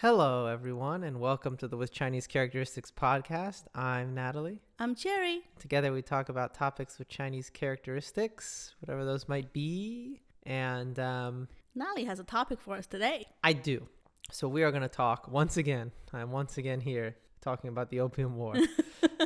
Hello, everyone, and welcome to the With Chinese Characteristics podcast. I'm Natalie. I'm Cherry. Together, we talk about topics with Chinese characteristics, whatever those might be. And Natalie has a topic for us today. I do. So we are going to talk once again. I'm once again here talking about the Opium War,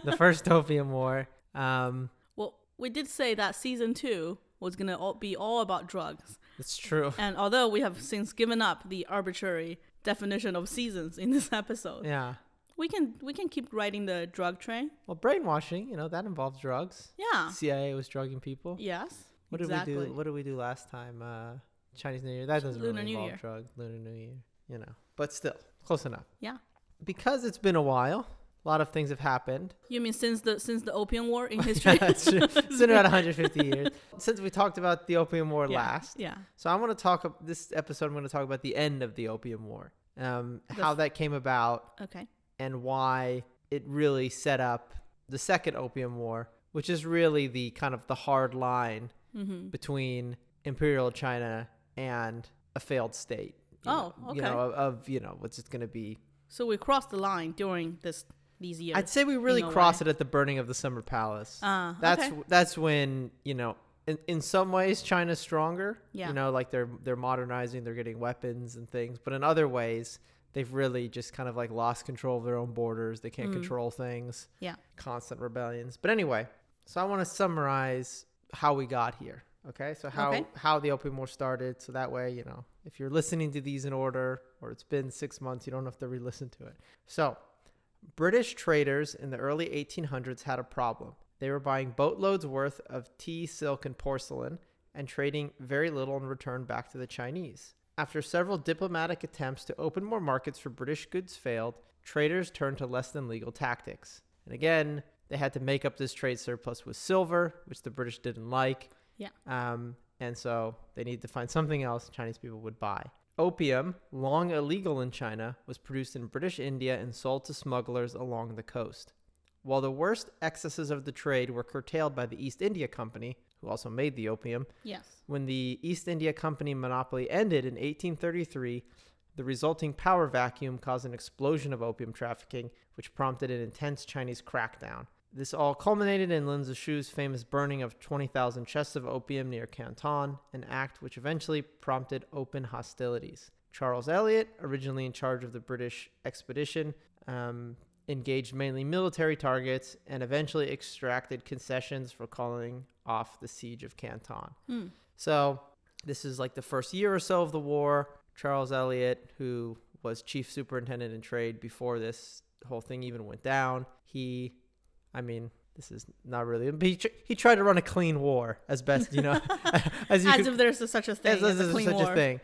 the first Opium War. Well, we did say that season 2 was going to be all about drugs. It's true. And although we have since given up the arbitrary definition of seasons in this episode, Yeah. we can keep riding the drug train. Well, brainwashing, that involves drugs. Yeah. CIA was drugging people. Yes. What exactly. did we do? What did we do last time? Chinese New Year. That doesn't Lunar really New involve Year. drugs. Lunar New Year. But still, close enough. Yeah. Because it's been a while, a lot of things have happened. You mean since the Opium War in history? That's true. It's been about 150 years since we talked about the Opium War last. Yeah. So I'm going to talk this episode. I'm going to talk about the end of the Opium War, how that came about, Okay. and why it really set up the Second Opium War, which is really the kind of the hard line between Imperial China and a failed state. What's it going to be. So we crossed the line during these years. I'd say we really crossed it at the burning of the Summer Palace. That's when, in some ways China's stronger. Yeah. Like they're modernizing, they're getting weapons and things, but in other ways they've really just kind of like lost control of their own borders. They can't control things. Yeah. Constant rebellions. But anyway, so I want to summarize how we got here. Okay? So how the Opium War started, so that way, if you're listening to these in order or it's been 6 months, you don't have to re-listen to it. So British traders in the early 1800s had a problem. They were buying boatloads worth of tea, silk, and porcelain and trading very little in return back to the Chinese. After several diplomatic attempts to open more markets for British goods failed, traders turned to less than legal tactics. And again, they had to make up this trade surplus with silver, which the British didn't like. Yeah. And so they needed to find something else Chinese people would buy. Opium, long illegal in China, was produced in British India and sold to smugglers along the coast. While the worst excesses of the trade were curtailed by the East India Company, who also made the opium, Yes. when the East India Company monopoly ended in 1833, the resulting power vacuum caused an explosion of opium trafficking, which prompted an intense Chinese crackdown. This all culminated in Lin Zexu's famous burning of 20,000 chests of opium near Canton, an act which eventually prompted open hostilities. Charles Elliot, originally in charge of the British expedition, engaged mainly military targets and eventually extracted concessions for calling off the siege of Canton. So this is like the first year or so of the war. Charles Elliot, who was chief superintendent in trade before this whole thing even went down, this is not really, but he tried to run a clean war as best, as if there's such a thing as a clean war. A thing,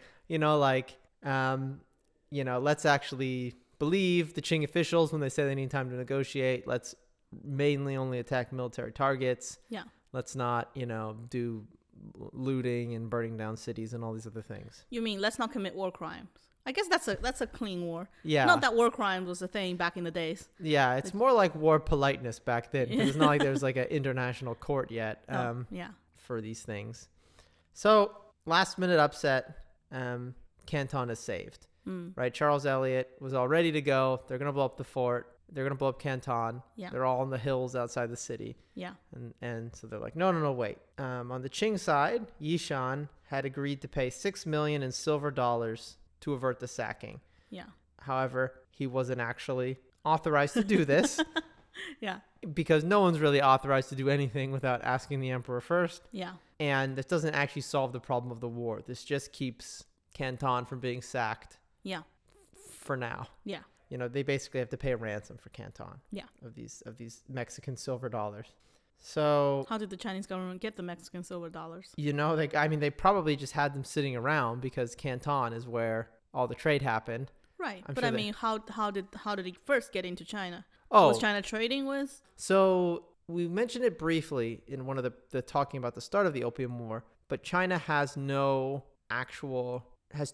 let's actually believe the Qing officials when they say they need time to negotiate. Let's mainly only attack military targets. Yeah. Let's not, do looting and burning down cities and all these other things. You mean let's not commit war crimes? I guess that's a clean war. Yeah. Not that war crimes was a thing back in the days. Yeah, it's more like war politeness back then. Because it's not like there's like an international court yet for these things. So last minute upset, Canton is saved. Right? Charles Elliot was all ready to go. They're going to blow up the fort. They're going to blow up Canton. Yeah. They're all in the hills outside the city. Yeah. And so they're like, no, wait. On the Qing side, Yishan had agreed to pay $6 million in silver dollars to avert the sacking. Yeah. However, he wasn't actually authorized to do this. Yeah. Because no one's really authorized to do anything without asking the emperor first. Yeah. And this doesn't actually solve the problem of the war. This just keeps Canton from being sacked. Yeah. For now. Yeah. They basically have to pay a ransom for Canton. Yeah. Of these Mexican silver dollars. So how did the Chinese government get the Mexican silver dollars? They probably just had them sitting around because Canton is where all the trade happened. Right. How did he first get into China? Oh. Was China trading with? So we mentioned it briefly in one of the talking about the start of the Opium War, but China has no actual has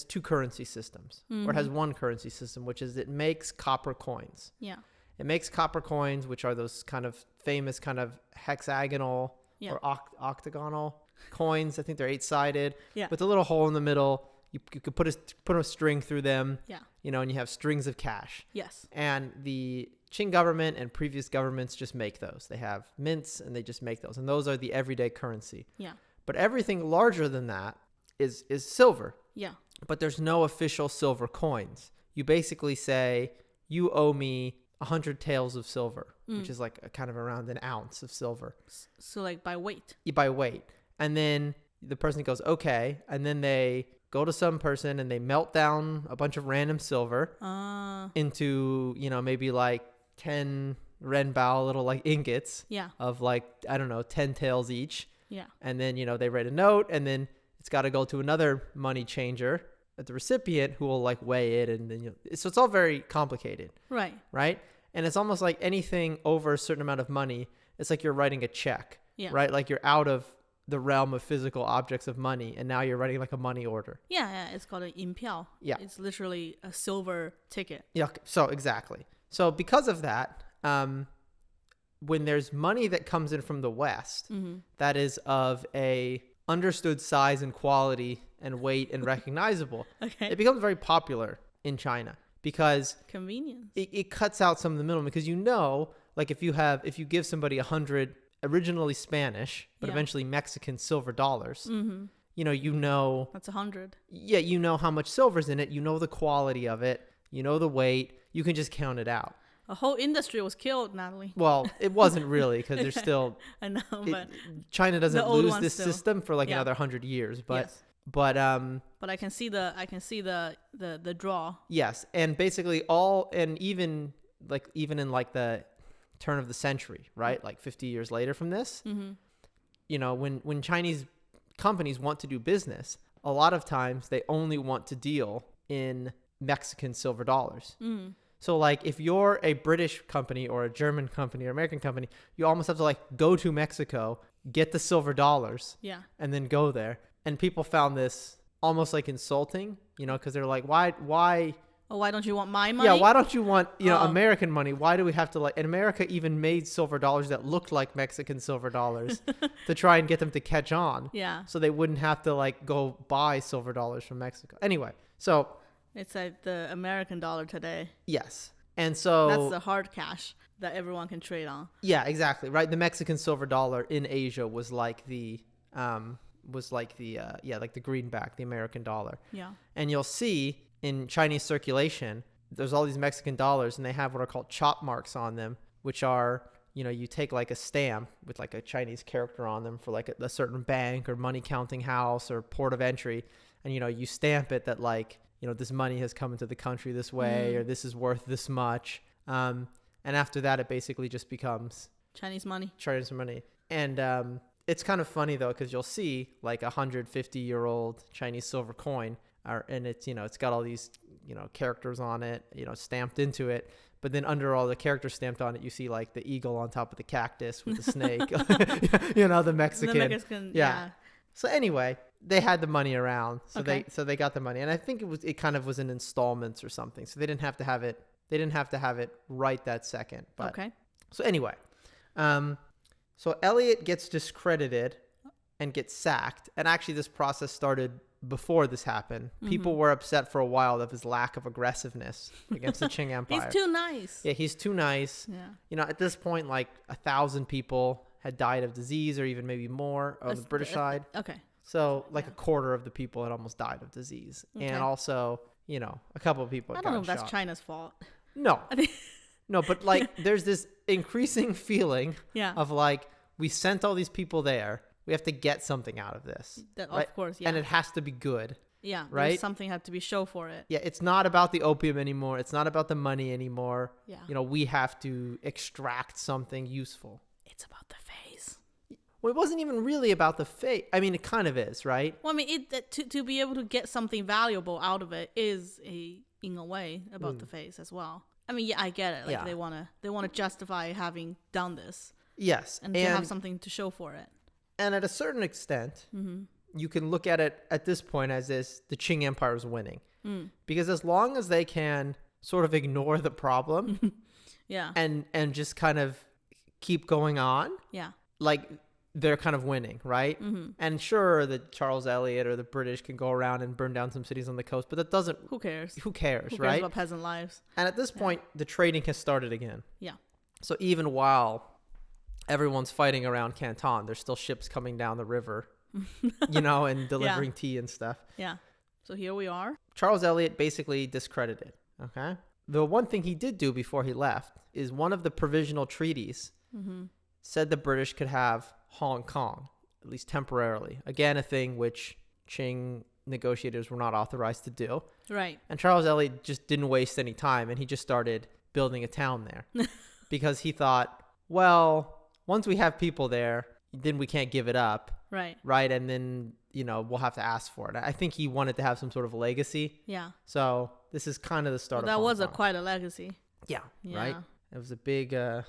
two currency systems, or has one currency system, which is it makes copper coins. Yeah. It makes copper coins, which are those kind of famous kind of hexagonal or octagonal coins. I think they're 8-sided with a little hole in the middle. You could put a string through them. Yeah. and you have strings of cash. Yes. And the Qing government and previous governments just make those. They have mints and they just make those. And those are the everyday currency. Yeah. But everything larger than that is silver. Yeah. But there's no official silver coins. You basically say, you owe me 100 taels of silver, which is like kind of around an ounce of silver. So like by weight. By weight. And then the person goes, okay. And then they go to some person and they melt down a bunch of random silver into, maybe like 10 renbao, little like ingots of like, I don't know, 10 taels each. Yeah. And then, they write a note, and then it's got to go to another money changer at the recipient who will like weigh it. And then, so it's all very complicated. Right. Right. And it's almost like anything over a certain amount of money, it's like you're writing a check. Yeah. Right. Like you're out of the realm of physical objects of money, and now you're writing like a money order. Yeah. It's called an 银票. Yeah. It's literally a silver ticket. Yeah. So exactly. So because of that, when there's money that comes in from the West, that is of a understood size and quality and weight and recognizable, it becomes very popular in China because convenience. It cuts out some of the middlemen, because like if you give somebody 100 originally Spanish but eventually Mexican silver dollars, that's 100. Yeah, you know how much silver's in it, the quality of it, the weight, you can just count it out. A whole industry was killed, Natalie. Well, it wasn't really, because there's still... I know, but... China doesn't lose this system for like another 100 years, but... Yes. But I can see the draw. Yes, and basically even in like the turn of the century, right? Like 50 years later from this, when Chinese companies want to do business, a lot of times they only want to deal in Mexican silver dollars. So like if you're a British company or a German company or American company, you almost have to like go to Mexico, get the silver dollars, and then go there. And people found this almost like insulting, because they're like, why? Oh, why don't you want my money? Yeah, why don't you want, American money? Why do we have to and America even made silver dollars that looked like Mexican silver dollars to try and get them to catch on. Yeah. So they wouldn't have to like go buy silver dollars from Mexico. Anyway, so. It's like the American dollar today. Yes. And so. That's the hard cash that everyone can trade on. Yeah, exactly. Right. The Mexican silver dollar in Asia was like the greenback, the American dollar. Yeah. And you'll see in Chinese circulation, there's all these Mexican dollars, and they have what are called chop marks on them, which are, you take like a stamp with like a Chinese character on them for like a certain bank or money counting house or port of entry. And, you stamp it that like, this money has come into the country this way, or this is worth this much. And after that, it basically just becomes Chinese money. And, it's kind of funny though, because you'll see like 150-year-old Chinese silver coin, and it's it's got all these characters on it, stamped into it. But then under all the characters stamped on it, you see like the eagle on top of the cactus with the snake, the Mexican. The Mexican, yeah. So anyway, they had the money around, so okay. they got the money, and I think it kind of was in installments or something, so they didn't have to have it. They didn't have to have it right that second. But, okay. So anyway, so Elliot gets discredited and gets sacked. And actually this process started before this happened. People were upset for a while of his lack of aggressiveness against the Qing Empire. He's too nice. Yeah, he's too nice. Yeah. At this point, like 1,000 people had died of disease, or even maybe more on the British side. Okay. So like a quarter of the people had almost died of disease. Okay. And also, a couple of people had I don't know if shot. that's China's fault. No. No, but like there's this increasing feeling of like, we sent all these people there. We have to get something out of this. Of course, yeah. And it has to be good. Yeah, right? Something had to be show for it. Yeah, it's not about the opium anymore. It's not about the money anymore. Yeah. We have to extract something useful. It's about the phase. Well, it wasn't even really about the phase. I mean, it kind of is, right? Well, I mean, to be able to get something valuable out of it is in a way about the phase as well. I mean, yeah, I get it. Like they wanna justify having done this. Yes, and to have something to show for it. And at a certain extent, you can look at it at this point as the Qing Empire is winning, because as long as they can sort of ignore the problem, yeah, and just kind of keep going on, yeah, like they're kind of winning, right? And sure, that Charles Eliot or the British can go around and burn down some cities on the coast, but that doesn't... Who cares? Who cares, Who cares right? about peasant lives? And at this point, the trading has started again. Yeah. So even while everyone's fighting around Canton, there's still ships coming down the river, and delivering tea and stuff. Yeah. So here we are. Charles Eliot basically discredited, okay? The one thing he did do before he left is one of the provisional treaties said the British could have Hong Kong, at least temporarily. Again, a thing which Qing negotiators were not authorized to do. Right. And Charles Eliot just didn't waste any time, and he just started building a town there because he thought, well, once we have people there, then we can't give it up. Right. Right. And then, we'll have to ask for it. I think he wanted to have some sort of legacy. Yeah. So this is kind of the start of that Hong was Kong. quite a legacy. Yeah. Right. It was a big, a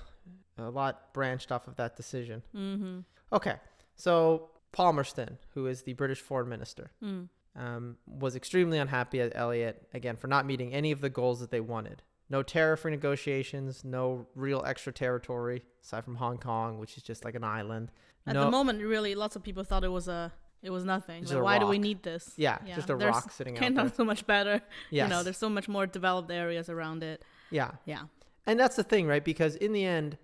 lot branched off of that decision. Mm-hmm. Okay. So Palmerston, who is the British foreign minister, was extremely unhappy at Eliot, again, for not meeting any of the goals that they wanted. No tariff renegotiations, no real extra territory, aside from Hong Kong, which is just like an island. At the moment, really, lots of people thought it was nothing. Like, why do we need this? Yeah, just a rock sitting out there. Canton's so much better. Yes. There's so much more developed areas around it. Yeah. Yeah. And that's the thing, right? Because in the end,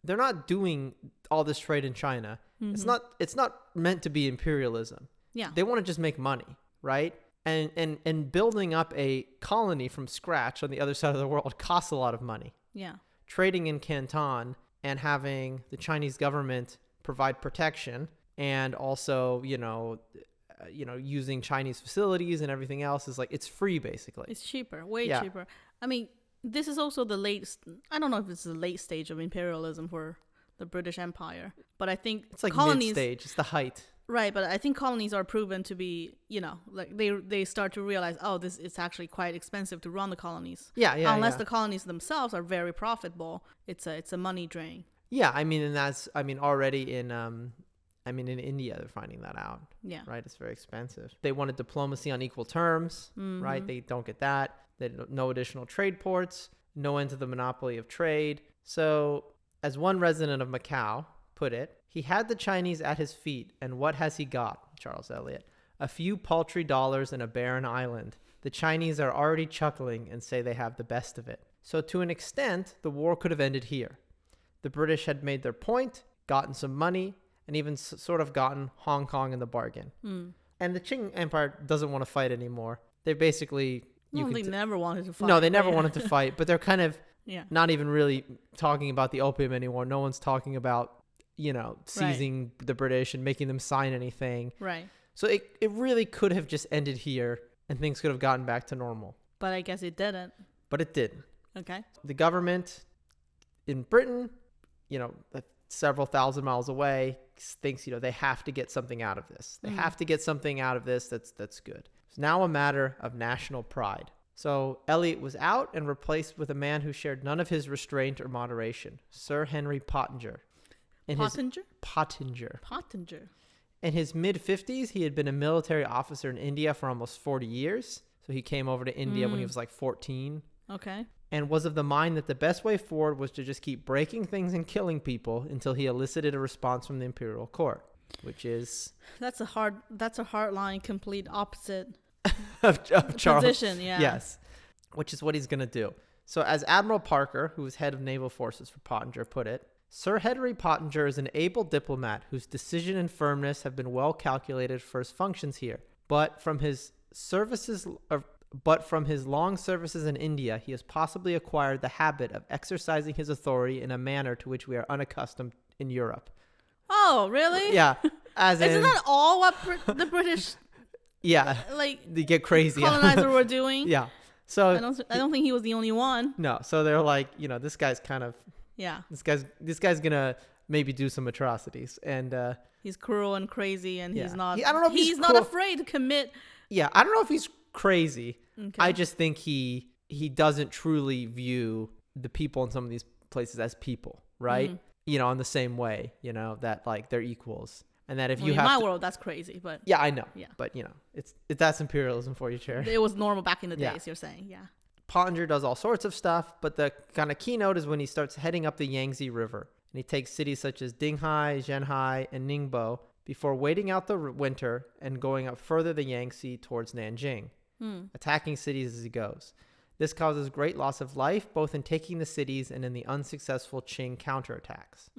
they're not doing all this trade in China. Mm-hmm. It's not meant to be imperialism. Yeah. They want to just make money, right? And building up a colony from scratch on the other side of the world costs a lot of money. Yeah. Trading in Canton and having the Chinese government provide protection and also, using Chinese facilities and everything else is like, it's free basically. It's cheaper, way cheaper. I mean, this is also I don't know if it's the late stage of imperialism for the British Empire, but I think it's like colonies, mid-stage, it's the height. Right, but I think colonies are proven to be, like they start to realize, it's actually quite expensive to run the colonies. Yeah. Unless the colonies themselves are very profitable, it's a money drain. Yeah, and already in India they're finding that out. Yeah. Right, it's very expensive. They wanted diplomacy on equal terms, right? They don't get that. No additional trade ports, no end to the monopoly of trade. So, as one resident of Macau put it, he had the Chinese at his feet, and what has he got, Charles Eliot? A few paltry dollars and a barren island. The Chinese are already chuckling and say they have the best of it. So to an extent, the war could have ended here. The British had made their point, gotten some money, and even sort of gotten Hong Kong in the bargain. And the Qing Empire doesn't want to fight anymore. They basically... they never wanted to fight. No, they never wanted to fight, but they're kind of Yeah. Not even really talking about the opium anymore. No one's talking about, you know, seizing the British and making them sign anything. Right. So it really could have just ended here and things could have gotten back to normal. But I guess it didn't. But it didn't. Okay. The government in Britain, you know, several thousand miles away, thinks, you know, they have to get something out of this. They have to get something out of this that's good. It's now a matter of national pride. So Eliot was out and replaced with a man who shared none of his restraint or moderation, Sir Henry Pottinger. Pottinger. In his mid-50s, he had been a military officer in India for almost 40 years. So he came over to India when he was like 14. Okay. And was of the mind that the best way forward was to just keep breaking things and killing people until he elicited a response from the imperial court, which is... That's a hard line, complete opposite of Charles. Position, yeah. Yes, which is what he's going to do. So as Admiral Parker, who was head of naval forces for Pottinger, put it, Sir Henry Pottinger is an able diplomat whose decision and firmness have been well calculated for his functions here. But from his long services in India, he has possibly acquired the habit of exercising his authority in a manner to which we are unaccustomed in Europe. Oh, really? Yeah. Isn't that all what the British... Yeah, like they get crazy. Colonizer were doing. Yeah, so I don't think he was the only one. No, so they're like, you know, this guy's kind of This guy's gonna maybe do some atrocities, and he's cruel and crazy, and he's not. I don't know if he's not afraid to commit. Yeah, I don't know if he's crazy. Okay. I just think he doesn't truly view the people in some of these places as people, right? Mm-hmm. You know, in the same way, you know, that like they're equals. And that if you have in my world, that's crazy, but yeah, I know. Yeah, but you know, that's imperialism for you, Chair. It was normal back in the days. You're saying, yeah. Pottinger does all sorts of stuff, but the kind of keynote is when he starts heading up the Yangtze River, and he takes cities such as Dinghai, Zhenhai, and Ningbo before waiting out the winter and going up further the Yangtze towards Nanjing, attacking cities as he goes. This causes great loss of life, both in taking the cities and in the unsuccessful Qing counterattacks.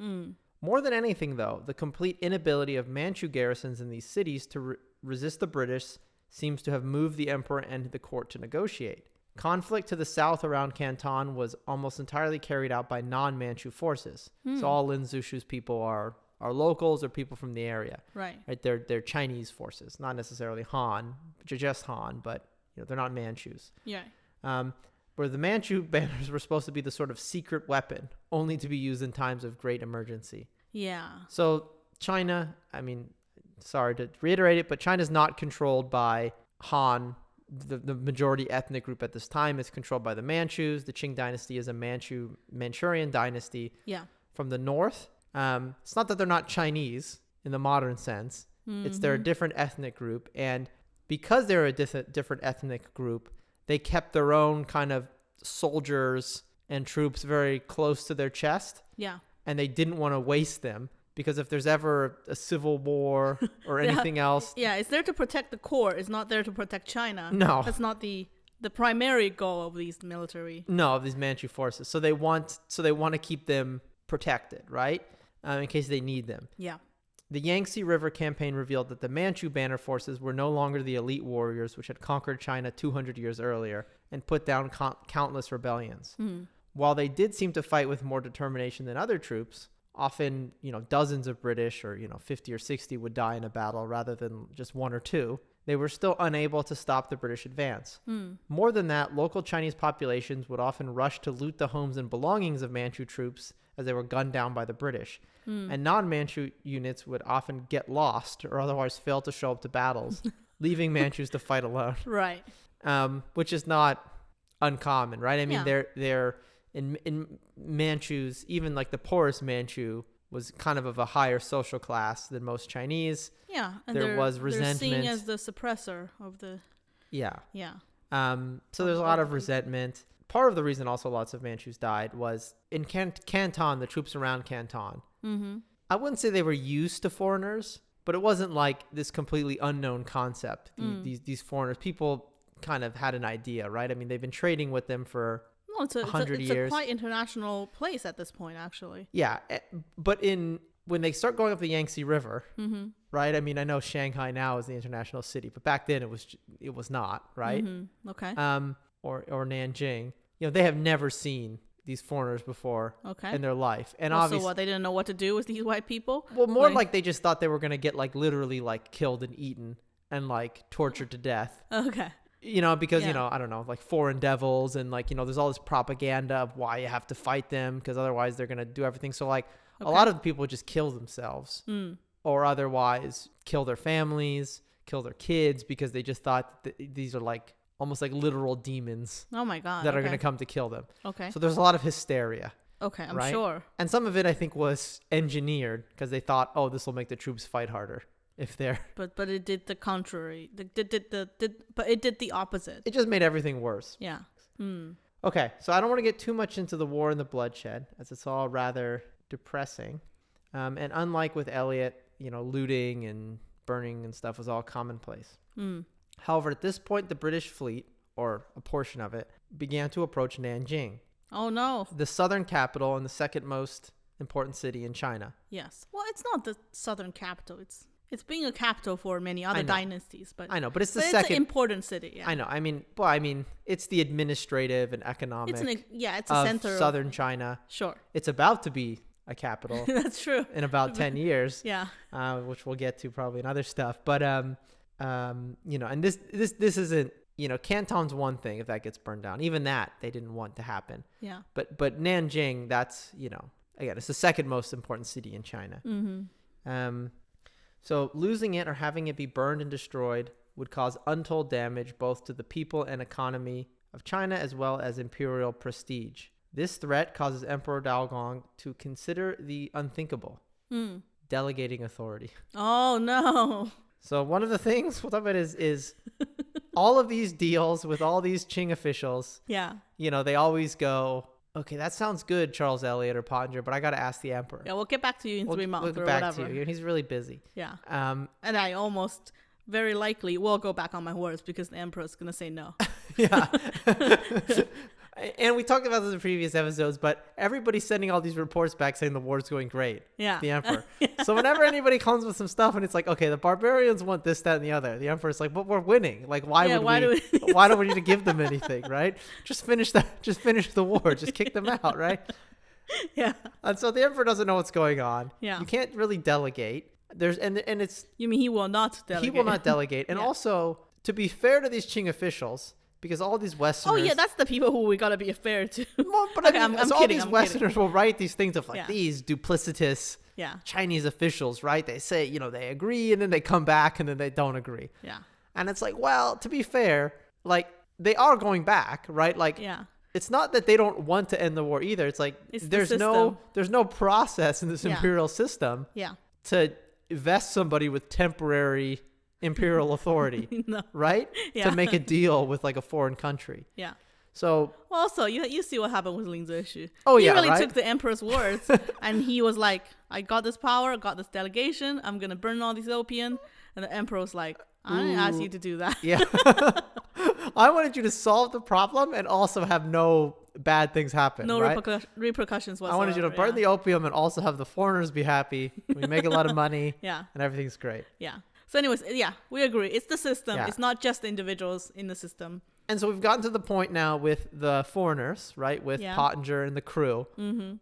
More than anything, though, the complete inability of Manchu garrisons in these cities to resist the British seems to have moved the emperor and the court to negotiate. Conflict to the south around Canton was almost entirely carried out by non-Manchu forces. So all Lin Zexu's people are locals or people from the area. Right. They're Chinese forces, not necessarily Han, just Han, but they're not Manchus. Yeah. Where the Manchu banners were supposed to be the sort of secret weapon, only to be used in times of great emergency. Yeah. So China, I mean, sorry to reiterate it, but China's not controlled by Han, the majority ethnic group at this time. It's controlled by the Manchus. The Qing dynasty is a Manchurian dynasty. Yeah. From the north. It's not that they're not Chinese in the modern sense. It's they're a different ethnic group. And because they're a different ethnic group, they kept their own kind of soldiers and troops very close to their chest. Yeah. And they didn't want to waste them, because if there's ever a civil war or anything else. Yeah, it's there to protect the core. It's not there to protect China. No. That's not the primary goal of these military. No, of these Manchu forces. So they want to keep them protected, right? In case they need them. Yeah. The Yangtze River campaign revealed that the Manchu banner forces were no longer the elite warriors which had conquered China 200 years earlier and put down countless rebellions. While they did seem to fight with more determination than other troops, often, dozens of British or, 50 or 60 would die in a battle rather than just one or two, they were still unable to stop the British advance. More than that, local Chinese populations would often rush to loot the homes and belongings of Manchu troops as they were gunned down by the British. And non-Manchu units would often get lost or otherwise fail to show up to battles, leaving Manchus to fight alone. Right. Which is not uncommon, right? I mean, they're in Manchus, even like the poorest Manchu was kind of a higher social class than most Chinese. Yeah, and there was resentment. They're seen as the suppressor of the. Yeah. Yeah. So there's a lot of resentment. Part of the reason also lots of Manchus died was in Canton, the troops around Canton. I wouldn't say they were used to foreigners, but it wasn't like this completely unknown concept. These foreigners, people kind of had an idea, right? I mean, they've been trading with them for 100 years. It's a quite international place at this point, actually. Yeah, but when they start going up the Yangtze River, right? I mean, I know Shanghai now is the international city, but back then it was not, right? Okay. Or Nanjing. They have never seen these foreigners before in their life. And obviously, so what, they didn't know what to do with these white people? Well, more like they just thought they were going to get literally killed and eaten and tortured to death. Okay. Because, I don't know, foreign devils and there's all this propaganda of why you have to fight them because otherwise they're going to do everything. So a lot of the people just kill themselves or otherwise kill their families, kill their kids because they just thought that these are almost like literal demons. Oh my God. That are going to come to kill them. Okay. So there's a lot of hysteria. Okay, I'm right? sure. And some of it I think was engineered because they thought, oh, this will make the troops fight harder if they're. But it did the contrary. But it did the opposite. It just made everything worse. Yeah. Okay, so I don't want to get too much into the war and the bloodshed as it's all rather depressing. And unlike with Eliot, looting and burning and stuff was all commonplace. However, at this point, the British fleet, or a portion of it, began to approach Nanjing. Oh, no. The southern capital and the second most important city in China. Yes. Well, it's not the southern capital. It's being a capital for many other dynasties. But I know, but it's the second. It's an important city. Yeah. I know. I mean, it's the administrative and economic. It's a center of southern China. Sure. It's about to be a capital. That's true. In about 10 years. Yeah. Which we'll get to probably in other stuff. But and this isn't, Canton's one thing if that gets burned down. Even that they didn't want to happen. Yeah. But Nanjing, that's, again, it's the second most important city in China. So losing it or having it be burned and destroyed would cause untold damage both to the people and economy of China as well as imperial prestige. This threat causes Emperor Daogong to consider the unthinkable, delegating authority. Oh, no. So one of the things we'll talk about is all of these deals with all these Qing officials. Yeah. They always go, Okay, that sounds good, Charles Elliot or Pottinger, but I got to ask the emperor. Yeah, we'll get back to you in 3 months we'll or get back whatever. to you. He's really busy. Yeah. And I almost very likely will go back on my words because the emperor's going to say no. Yeah. And we talked about this in previous episodes, but everybody's sending all these reports back saying the war's going great. Yeah. The emperor. So whenever anybody comes with some stuff and it's like, okay, the barbarians want this, that, and the other, the emperor's like, but we're winning. Like, why do we need to give them anything, right? Just finish the war. Just kick them out, right? Yeah. And so the emperor doesn't know what's going on. Yeah. You can't really delegate. You mean he will not delegate? He will not delegate. And also, to be fair to these Qing officials, because all these Westerners... Oh, yeah, that's the people who we got to be fair to. Well, but okay, I'm kidding. All these Westerners will write these things of like these duplicitous Chinese officials, right? They say, they agree, and then they come back, and then they don't agree. Yeah. And it's like, well, to be fair, like, they are going back, right? Like, it's not that they don't want to end the war either. It's like there's no process in this imperial system to vest somebody with temporary imperial authority, right? To make a deal with like a foreign country. Yeah. So also, you see what happened with Lin Zexu. Oh, he yeah, really right? took the emperor's words and he was like, I got this power, I got this delegation, I'm going to burn all these opium. And the emperor was like, I didn't ask you to do that. Yeah. I wanted you to solve the problem and also have no bad things happen. No right? repercussions whatsoever. I wanted you to burn the opium and also have the foreigners be happy. We make a lot of money. And everything's great. Yeah. So anyways, we agree. It's the system. Yeah. It's not just the individuals in the system. And so we've gotten to the point now with the foreigners, right? With Pottinger and the crew,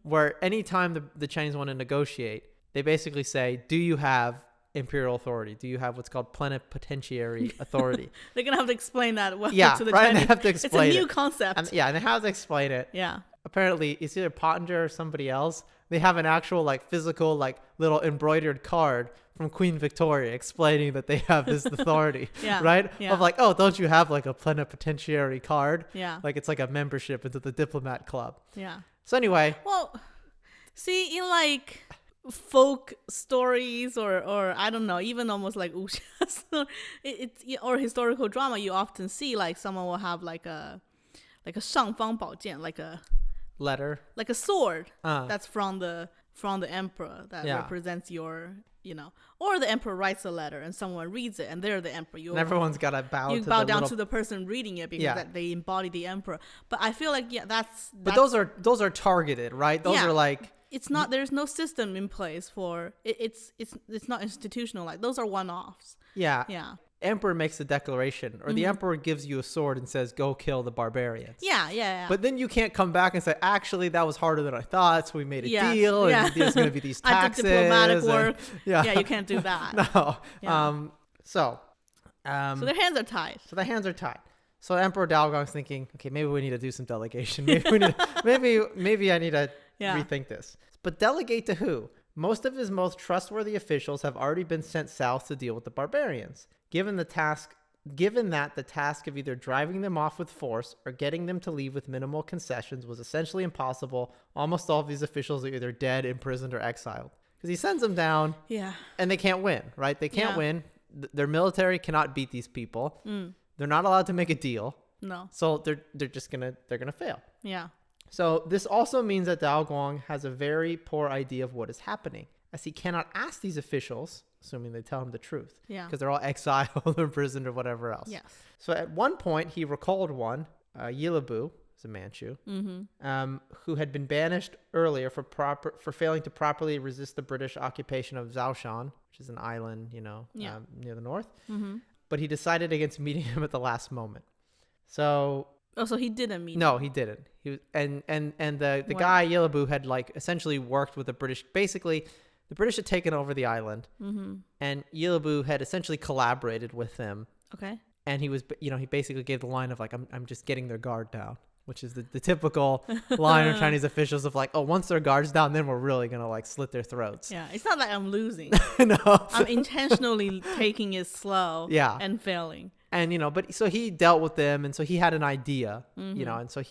where anytime the Chinese want to negotiate, they basically say, do you have imperial authority? Do you have what's called plenipotentiary authority? They're going to have to explain that to the right? Chinese. They have to explain it's a new concept. And they have to explain it. Yeah. Apparently, it's either Pottinger or somebody else. They have an actual like physical like little embroidered card from Queen Victoria explaining that they have this authority, right? Yeah. Of like, oh, don't you have like a plenipotentiary card? Yeah. Like it's like a membership into the diplomat club. Yeah. So anyway. Well, see, in like folk stories or I don't know, even almost like wuxia or historical drama, you often see like someone will have like a 尚方宝剑, like a letter, like a sword that's from the emperor that represents your, or the emperor writes a letter and someone reads it and they're the emperor. And everyone's got to bow. You bow down to the person reading it because that they embody the emperor. But I feel like that's but those are targeted, right? Those are like. It's not. There's no system in place for it. It's not institutional. Like those are one-offs. Yeah. Yeah. Emperor makes a declaration, or the emperor gives you a sword and says, "Go kill the barbarians." Yeah. But then you can't come back and say, "Actually, that was harder than I thought, so we made a deal, and there's going to be these taxes." I did diplomatic work. You can't do that. No. Yeah. So their hands are tied. So Emperor Daogong's thinking, okay, maybe we need to do some delegation. Maybe I need to rethink this. But delegate to who? Most of his most trustworthy officials have already been sent south to deal with the barbarians. Given that the task of either driving them off with force or getting them to leave with minimal concessions was essentially impossible, almost all of these officials are either dead, imprisoned, or exiled. Because he sends them down, and they can't win, right? They can't win. Their military cannot beat these people. They're not allowed to make a deal. No. So they're just gonna fail. Yeah. So this also means that Daogong has a very poor idea of what is happening, as he cannot ask these officials, assuming they tell him the truth. Yeah. Because they're all exiled or imprisoned or whatever else. Yes. So at one point, he recalled one, Yilabu, who's a Manchu, who had been banished earlier for failing to properly resist the British occupation of Zhoushan, which is an island, near the north. But he decided against meeting him at the last moment. So... Oh, so he didn't meet him? No, he didn't. He was, and the guy, Yilabu, had like essentially worked with the British. Basically, the British had taken over the island, and Yilabu had essentially collaborated with them. Okay. And he was, he basically gave the line of like, I'm just getting their guard down, which is the typical line of Chinese officials of like, oh, once their guard's down, then we're really going to like slit their throats. Yeah. It's not like I'm losing. No. I'm intentionally taking it slow and failing. And, but so he dealt with them. And so he had an idea, and so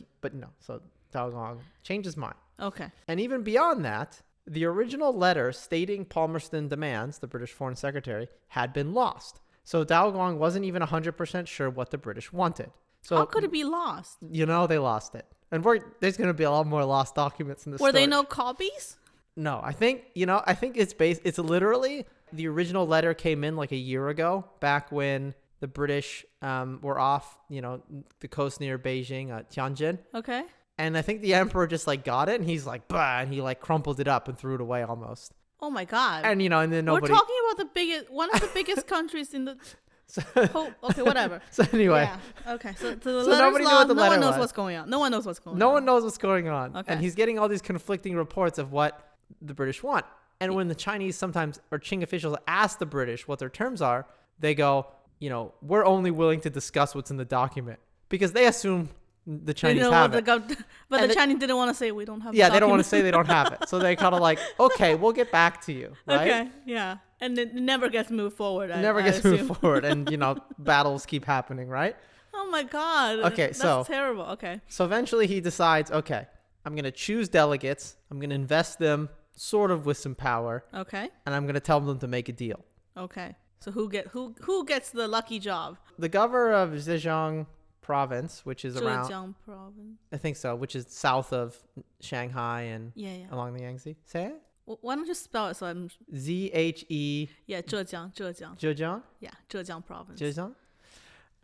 so Daogong changed his mind. Okay. And even beyond that, the original letter stating Palmerston demands, the British Foreign Secretary, had been lost. So Daogong wasn't even 100% sure what the British wanted. So how could it be lost? They lost it. And there's going to be a lot more lost documents in this Were story. they no copies? No, I think it's literally the original letter came in like a year ago, back when the British were off, the coast near Beijing, Tianjin. Okay. And I think the emperor just like got it and he's like, bah, and he like crumpled it up and threw it away almost. Oh my God. And, and then nobody. We're talking about one of the biggest countries in the. Okay, whatever. So anyway. Yeah. Okay. So the So letter's nobody knew what lost. the No letter one knows was. what's going on. No one knows what's going on. No one knows what's going on. Okay. And he's getting all these conflicting reports of what the British want. And when the Chinese sometimes, or Qing officials ask the British what their terms are, they go, we're only willing to discuss what's in the document. Because they assume the Chinese have it. But the Chinese didn't want to say we don't have Yeah, the they don't want to document. say they don't have it. So they kind of like, okay, we'll get back to you. Right? Okay, yeah. And it never gets moved forward. It never gets moved forward. And, battles keep happening, right? Oh my God. Okay, That's terrible. Okay. So eventually he decides, okay, I'm going to choose delegates. I'm going to invest them sort of with some power. Okay. And I'm going to tell them to make a deal. Okay. So who gets the lucky job? The governor of Zhejiang province, which is around, Zhejiang province. I think so, which is south of Shanghai and Yeah. along the Yangtze. Say it? Why don't you spell it so I'm... Zhe. Yeah, Zhejiang. Zhejiang? Yeah, Zhejiang province. Zhejiang?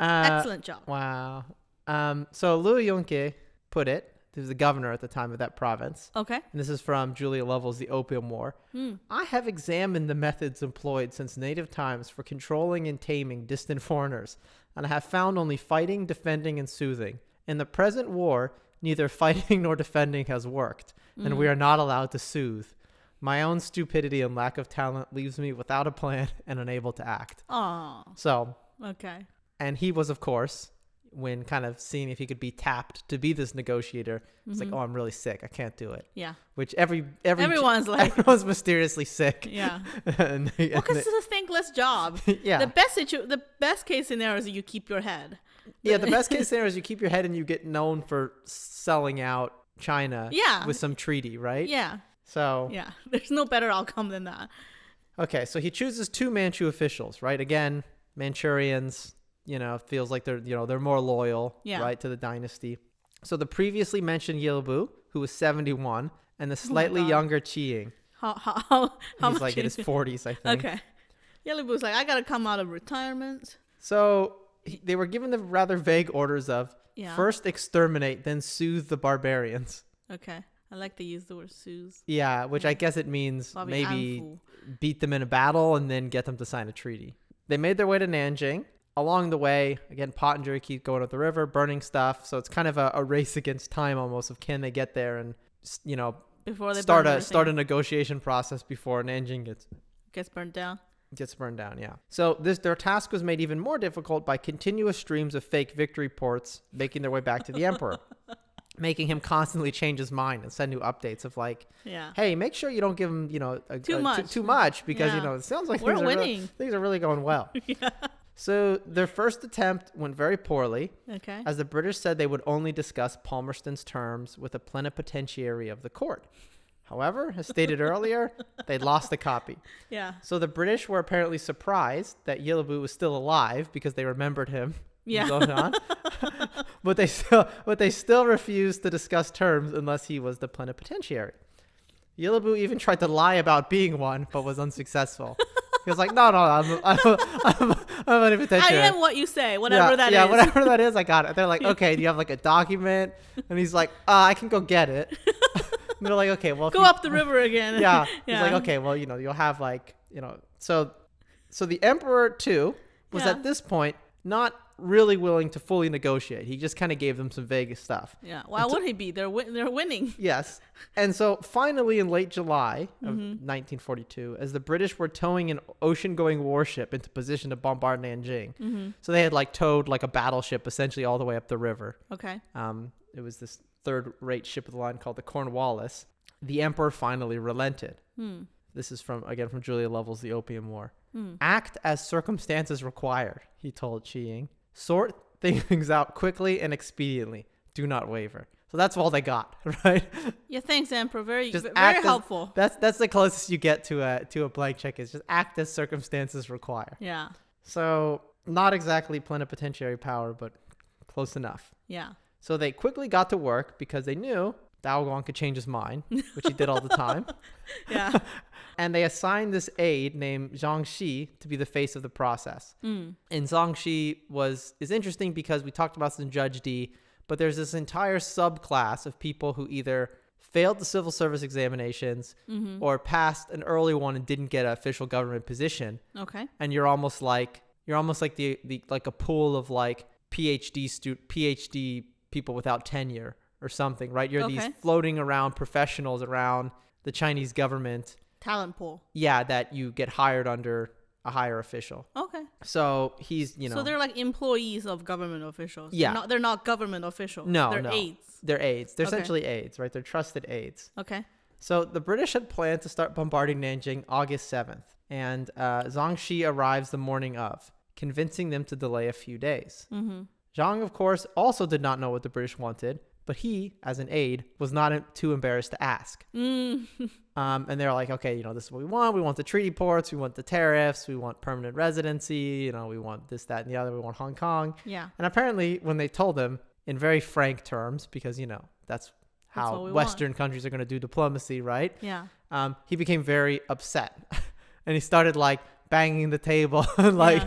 Excellent job. Wow. So Louis Yunke put it, he was the governor at the time of that province. Okay. And this is from Julia Lovell's The Opium War. I have examined the methods employed since native times for controlling and taming distant foreigners, and I have found only fighting, defending, and soothing. In the present war, neither fighting nor defending has worked, and we are not allowed to soothe. My own stupidity and lack of talent leaves me without a plan and unable to act. Oh. So, Okay. and he was, of course, when kind of seeing if he could be tapped to be this negotiator, it's like, oh, I'm really sick. I can't do it. Yeah. Which Everyone's like... everyone's mysteriously sick. Yeah. and Well, because it's a thankless job. Yeah. The best case scenario is you keep your head. Yeah, the best case scenario is you keep your head and you get known for selling out China with some treaty, right? Yeah. So, Yeah. There's no better outcome than that. okay, so he chooses 2 Manchu officials, right? Again, Manchurians, feels like they're more loyal, right, to the dynasty. So the previously mentioned Yilbu, who was 71, and the slightly younger Qing. How He's much like in his 40s, I think. Okay. Yellybu's like, I gotta come out of retirement. So they were given the rather vague orders of first exterminate, then soothe the barbarians. Okay. I like to use the word soothe. Yeah, which I guess it means maybe beat them in a battle and then get them to sign a treaty. They made their way to Nanjing. Along the way, again, Pottinger keep going up the river, burning stuff. So it's kind of a race against time almost of can they get there and, before they start a negotiation process before Nanjing gets burned down. Gets burned down, yeah. So their task was made even more difficult by continuous streams of fake victory reports making their way back to the emperor, making him constantly change his mind and send new updates of like, hey, make sure you don't give him, too much because it sounds like we're winning. Things are really going well. Yeah. So their first attempt went very poorly. Okay. As the British said they would only discuss Palmerston's terms with a plenipotentiary of the court. However, as stated earlier, they lost a copy. Yeah. So the British were apparently surprised that Yilbu was still alive because they remembered him. Yeah. On. but they still refused to discuss terms unless he was the plenipotentiary. Yilbu even tried to lie about being one, but was unsuccessful. He was like, no, I'm plenipotentiary. I am what you say, whatever that is. Yeah, whatever that is, I got it. They're like, okay, do you have like a document? And he's like, I can go get it. And they're like, okay, well, go up the river again. Yeah. He's like, okay, well, you'll have like, so the emperor too was at this point not really willing to fully negotiate. He just kind of gave them some vague stuff. Yeah. Why would he be? They're winning. Yes. And so finally in late July of 1942, as the British were towing an ocean-going warship into position to bombard Nanjing, so they had like towed like a battleship essentially all the way up the river. Okay. It was this third-rate ship of the line called the Cornwallis. The emperor finally relented. This is from Julia Lovell's The Opium War. Act as circumstances required, he told Qing. Sort things out quickly and expediently. Do not waver. So that's all they got, right? Yeah, thanks, Emperor. Very helpful. That's the closest you get to a blank check. Is just act as circumstances require. Yeah. So not exactly plenipotentiary power, but close enough. Yeah. So they quickly got to work because they knew Daoguang could change his mind, which he did all the time. Yeah. And they assigned this aide named Zhang Shi to be the face of the process. And Zhang Shi is interesting because we talked about this in Judge D, but there's this entire subclass of people who either failed the civil service examinations or passed an early one and didn't get an official government position. Okay. And you're almost like the like a pool of like PhD people without tenure or something, right? You're these floating around professionals around the Chinese government. Talent pool. Yeah, that you get hired under a higher official. Okay. So he's, So they're like employees of government officials. Yeah. They're not government officials. No, they're aides. They're aides. They're essentially aides, right? They're trusted aides. Okay. So the British had planned to start bombarding Nanjing August 7th. And Zhang Shi arrives the morning of, convincing them to delay a few days. Zhang, of course, also did not know what the British wanted, but he, as an aide, was not too embarrassed to ask. And they're like, okay, this is what we want. We want the treaty ports. We want the tariffs. We want permanent residency. We want this, that, and the other. We want Hong Kong. Yeah. And apparently, when they told him in very frank terms, because, that's how Western countries are going to do diplomacy, right? Yeah. He became very upset. And he started, like, banging the table and, like,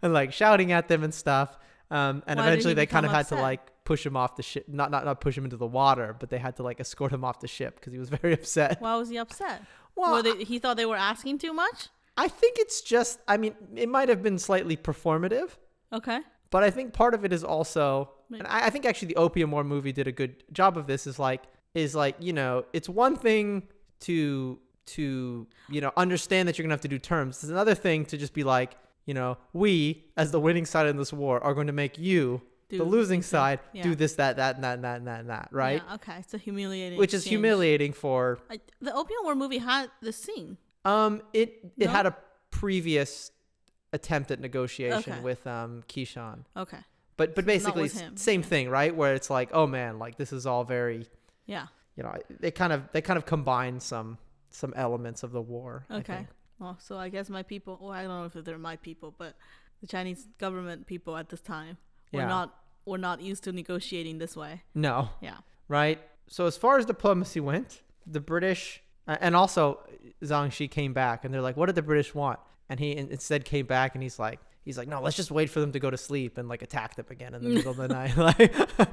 and, like, shouting at them and stuff. And eventually they kind of had to, like, push him off the ship. Not push him into the water, but they had to, like, escort him off the ship because he was very upset. Why was he upset? Well, he thought they were asking too much? I think it's just, it might have been slightly performative. Okay. But I think part of it is also, and I think actually the Opium War movie did a good job of this, is like, it's one thing to understand that you're going to have to do terms. It's another thing to just be like, we, as the winning side in this war, are going to make you, the losing side, do this, that, and that, right? Yeah, okay. It's a humiliating Which is humiliating for... the Opium War movie had this scene. It had a previous attempt at negotiation with Kishan. Okay. But basically, same thing, right? Where it's like, oh man, like this is all very... Yeah. They kind of combine some elements of the war. Okay. Well, so I guess my people, I don't know if they're my people, but the Chinese government people at this time were not used to negotiating this way. No. Yeah. Right? So as far as diplomacy went, the British, and also Zhang Shi came back and they're like, what did the British want? And he instead came back and he's like, no, let's just wait for them to go to sleep and like attack them again in the middle of the night.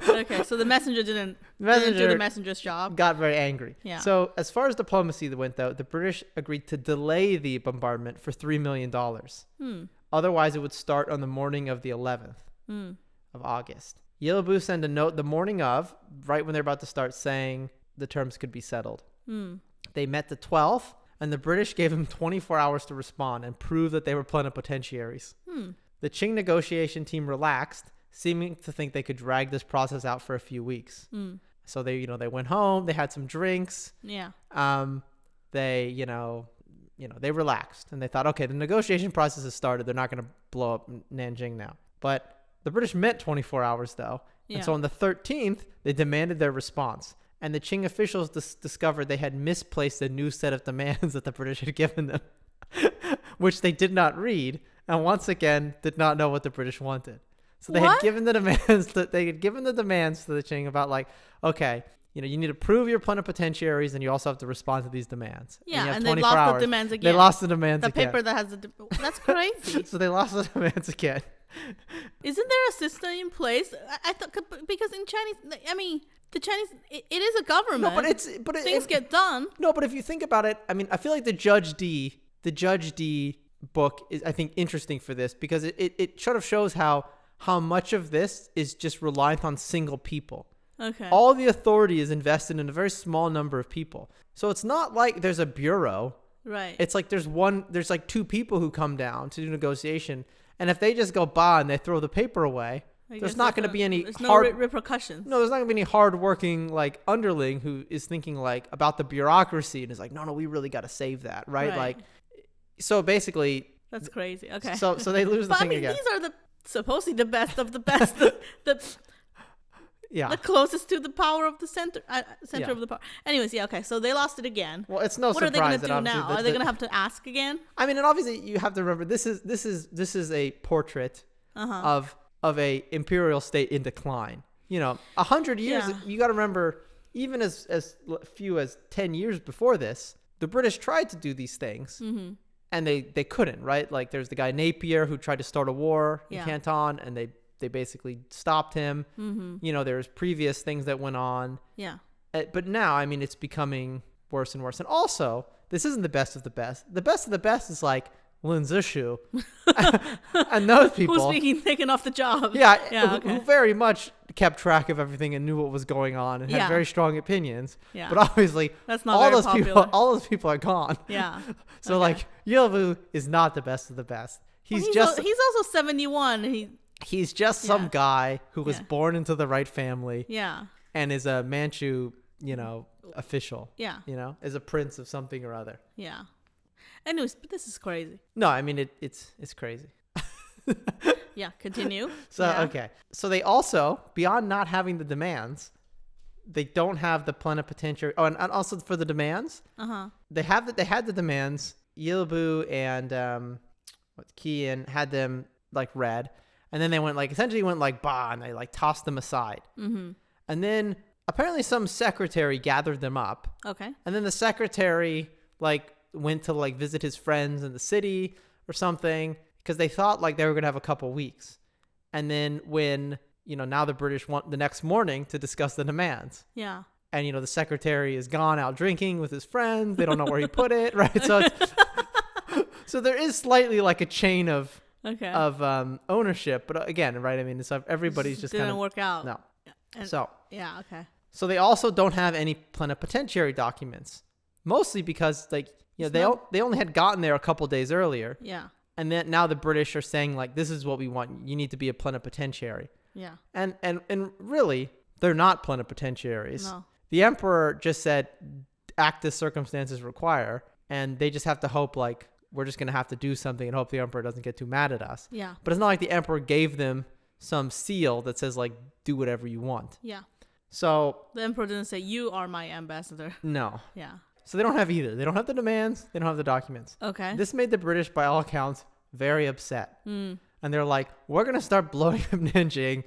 Okay, so the messenger didn't do the messenger's job. Got very angry. Yeah. So as far as diplomacy went, though, the British agreed to delay the bombardment for $3 million. Otherwise, it would start on the morning of the 11th of August. Yilbu sent a note the morning of, right when they're about to start, saying the terms could be settled. They met the 12th. And the British gave him 24 hours to respond and prove that they were plenipotentiaries. The Qing negotiation team relaxed, seeming to think they could drag this process out for a few weeks. So they went home, they had some drinks. Yeah. They relaxed and they thought, okay, the negotiation process has started. They're not going to blow up Nanjing now. But the British meant 24 hours though. Yeah. And so on the 13th, they demanded their response. And the Qing officials discovered they had misplaced a new set of demands that the British had given them, which they did not read, and once again did not know what the British wanted. So they had given the demands to the Qing about like, okay, you need to prove you're plenipotentiaries, and you also have to respond to these demands. Yeah, and they lost the demands again. They lost the demands again. The paper that has that's crazy. So they lost the demands again. Isn't there a system in place? I thought because in Chinese, the Chinese, it is a government. No, but things get done. No, but if you think about it, I feel like the Judge D book is, I think, interesting for this because it sort of shows how much of this is just reliant on single people. Okay. All the authority is invested in a very small number of people. So it's not like there's a bureau. Right. It's like there's like two people who come down to do negotiation, and if they just go by and they throw the paper away, there's not going to be any repercussions. No, there's not going to be any hardworking like underling who is thinking like about the bureaucracy and is like, no, we really got to save that, right? Like, so basically, that's crazy. Okay. So they lose the thing again. These are supposedly the best of the best. The closest to the power of the center of the power. Anyways, okay. So they lost it again. Well, it's no surprise. What are they going to do now? Are they going to have to ask again? And obviously you have to remember this is a portrait of a imperial state in decline. 100 years, Yeah. you got to remember, even as few as 10 years before this, the British tried to do these things. Mm-hmm. And they couldn't, right? Like there's the guy Napier who tried to start a war in Yeah. Canton, and they basically stopped him. Mm-hmm. There's previous things that went on. Yeah. But now, I mean, it's becoming worse and worse. And also, this isn't the best of the best. The best of the best is like Lin Zexu and those people. Who's being taken off the job? Yeah, Yeah. who Okay. very much kept track of everything and knew what was going on and had Yeah. very strong opinions. Yeah. But obviously, That's not very popular. all those people are gone. Yeah. So Okay. like Yilbu is not the best of the best. He's Well, just he's also 71. he's just some Yeah. guy who was Yeah. born into the right family Yeah. and is a Manchu, official. Yeah. Is a prince of something or other. Yeah. Anyways, but this is crazy. No, I mean it's crazy. Yeah. Continue. So Yeah. okay. So they also, beyond not having the demands, they don't have the plenipotentiary. Oh, and also for the demands, they had the demands. Yilbu and Qian had them like read, and then they essentially went bah, and they like tossed them aside. Mm-hmm. And then apparently some secretary gathered them up, Okay. and then the secretary went to visit his friends in the city or something, because they thought they were gonna have a couple weeks. And then when now the British want the next morning to discuss the demands. Yeah. And the secretary is gone out drinking with his friends. They don't know where he put it, right? So so there is slightly a chain of Okay. ownership, but again, right? I mean, so everybody's just didn't kind of work out. no. And- So Yeah. Okay. they also don't have any plenipotentiary documents, mostly because they only had gotten there a couple days earlier, Yeah. and then now the British are saying this is what we want. You need to be a plenipotentiary, Yeah. and really they're not plenipotentiaries. No. The emperor just said, act as circumstances require, and they just have to hope we're just going to have to do something and hope the emperor doesn't get too mad at us. Yeah. But it's not like the emperor gave them some seal that says do whatever you want. Yeah. So The emperor didn't say you are my ambassador. no. Yeah. So they don't have either. They don't have the demands. They don't have the documents. Okay. This made the British, by all accounts, very upset. Mm. And they're like, we're going to start blowing up Nanjing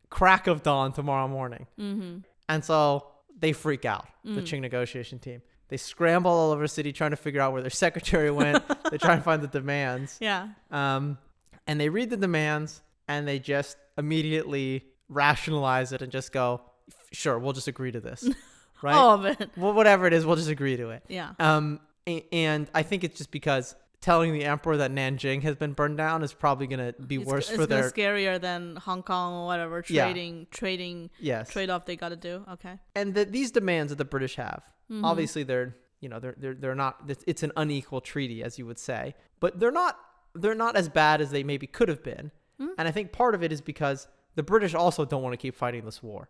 crack of dawn tomorrow morning. Mm-hmm. And so they freak out, the Qing negotiation team. They scramble all over the city trying to figure out where their secretary went. They try and find the demands. Yeah. And they read the demands, and they just immediately rationalize it and just go, sure, we'll just agree to this. Right? All of it. Well, whatever it is, we'll just agree to it. Yeah. And I think it's just because telling the emperor that Nanjing has been burned down is probably going to be worse for their... It's scarier than Hong Kong or whatever Yeah. trading Yes. trade-off they got to do. Okay. And these demands that the British have, obviously they're not, it's an unequal treaty, as you would say, but they're not as bad as they maybe could have been. And I think part of it is because the British also don't want to keep fighting this war.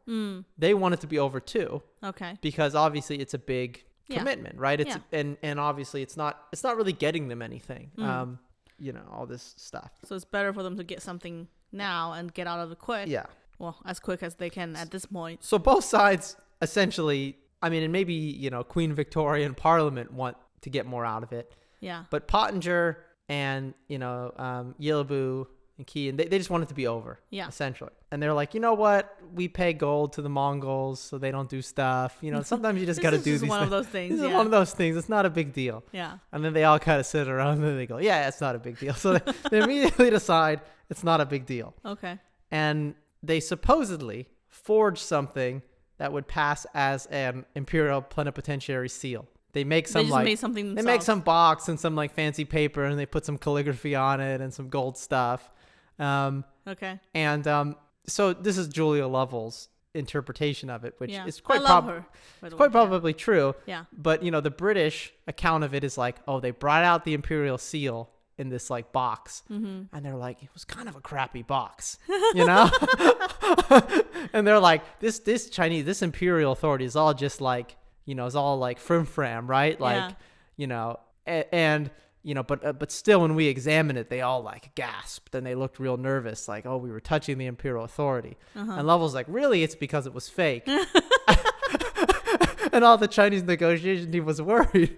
They want it to be over too, Okay. because obviously it's a big Yeah. commitment, right? It's and obviously it's not really getting them anything. All this stuff. So it's better for them to get something now and get out of it quick. Yeah. Well, as quick as they can at this point. So both sides essentially, I mean, and maybe, Queen Victoria and Parliament want to get more out of it. Yeah. But Pottinger and, Yilbu and Qian, they just want it to be over. Yeah. Essentially. And they're like, you know what? We pay gold to the Mongols so they don't do stuff. Sometimes you just got to do This these is one things. of those things. This is Yeah. one of those things. It's not a big deal. Yeah. And then they all kind of sit around and they go, yeah, it's not a big deal. So they immediately decide it's not a big deal. Okay. And they supposedly forged something that would pass as an imperial plenipotentiary seal. They make some They just made something they themselves. make some box and some fancy paper, and they put some calligraphy on it and some gold stuff. Okay. And so this is Julia Lovell's interpretation of it, which Yeah. is quite I love her. by the way. quite probably true. Yeah. But the British account of it is they brought out the imperial seal in this box, and they're like, it was kind of a crappy box, and they're like, this imperial authority is all just is all frim, right? But still, when we examine it, they all gasped and they looked real nervous, oh, we were touching the imperial authority. And Lovell's like, really? It's because it was fake. And all the Chinese negotiation team was worried.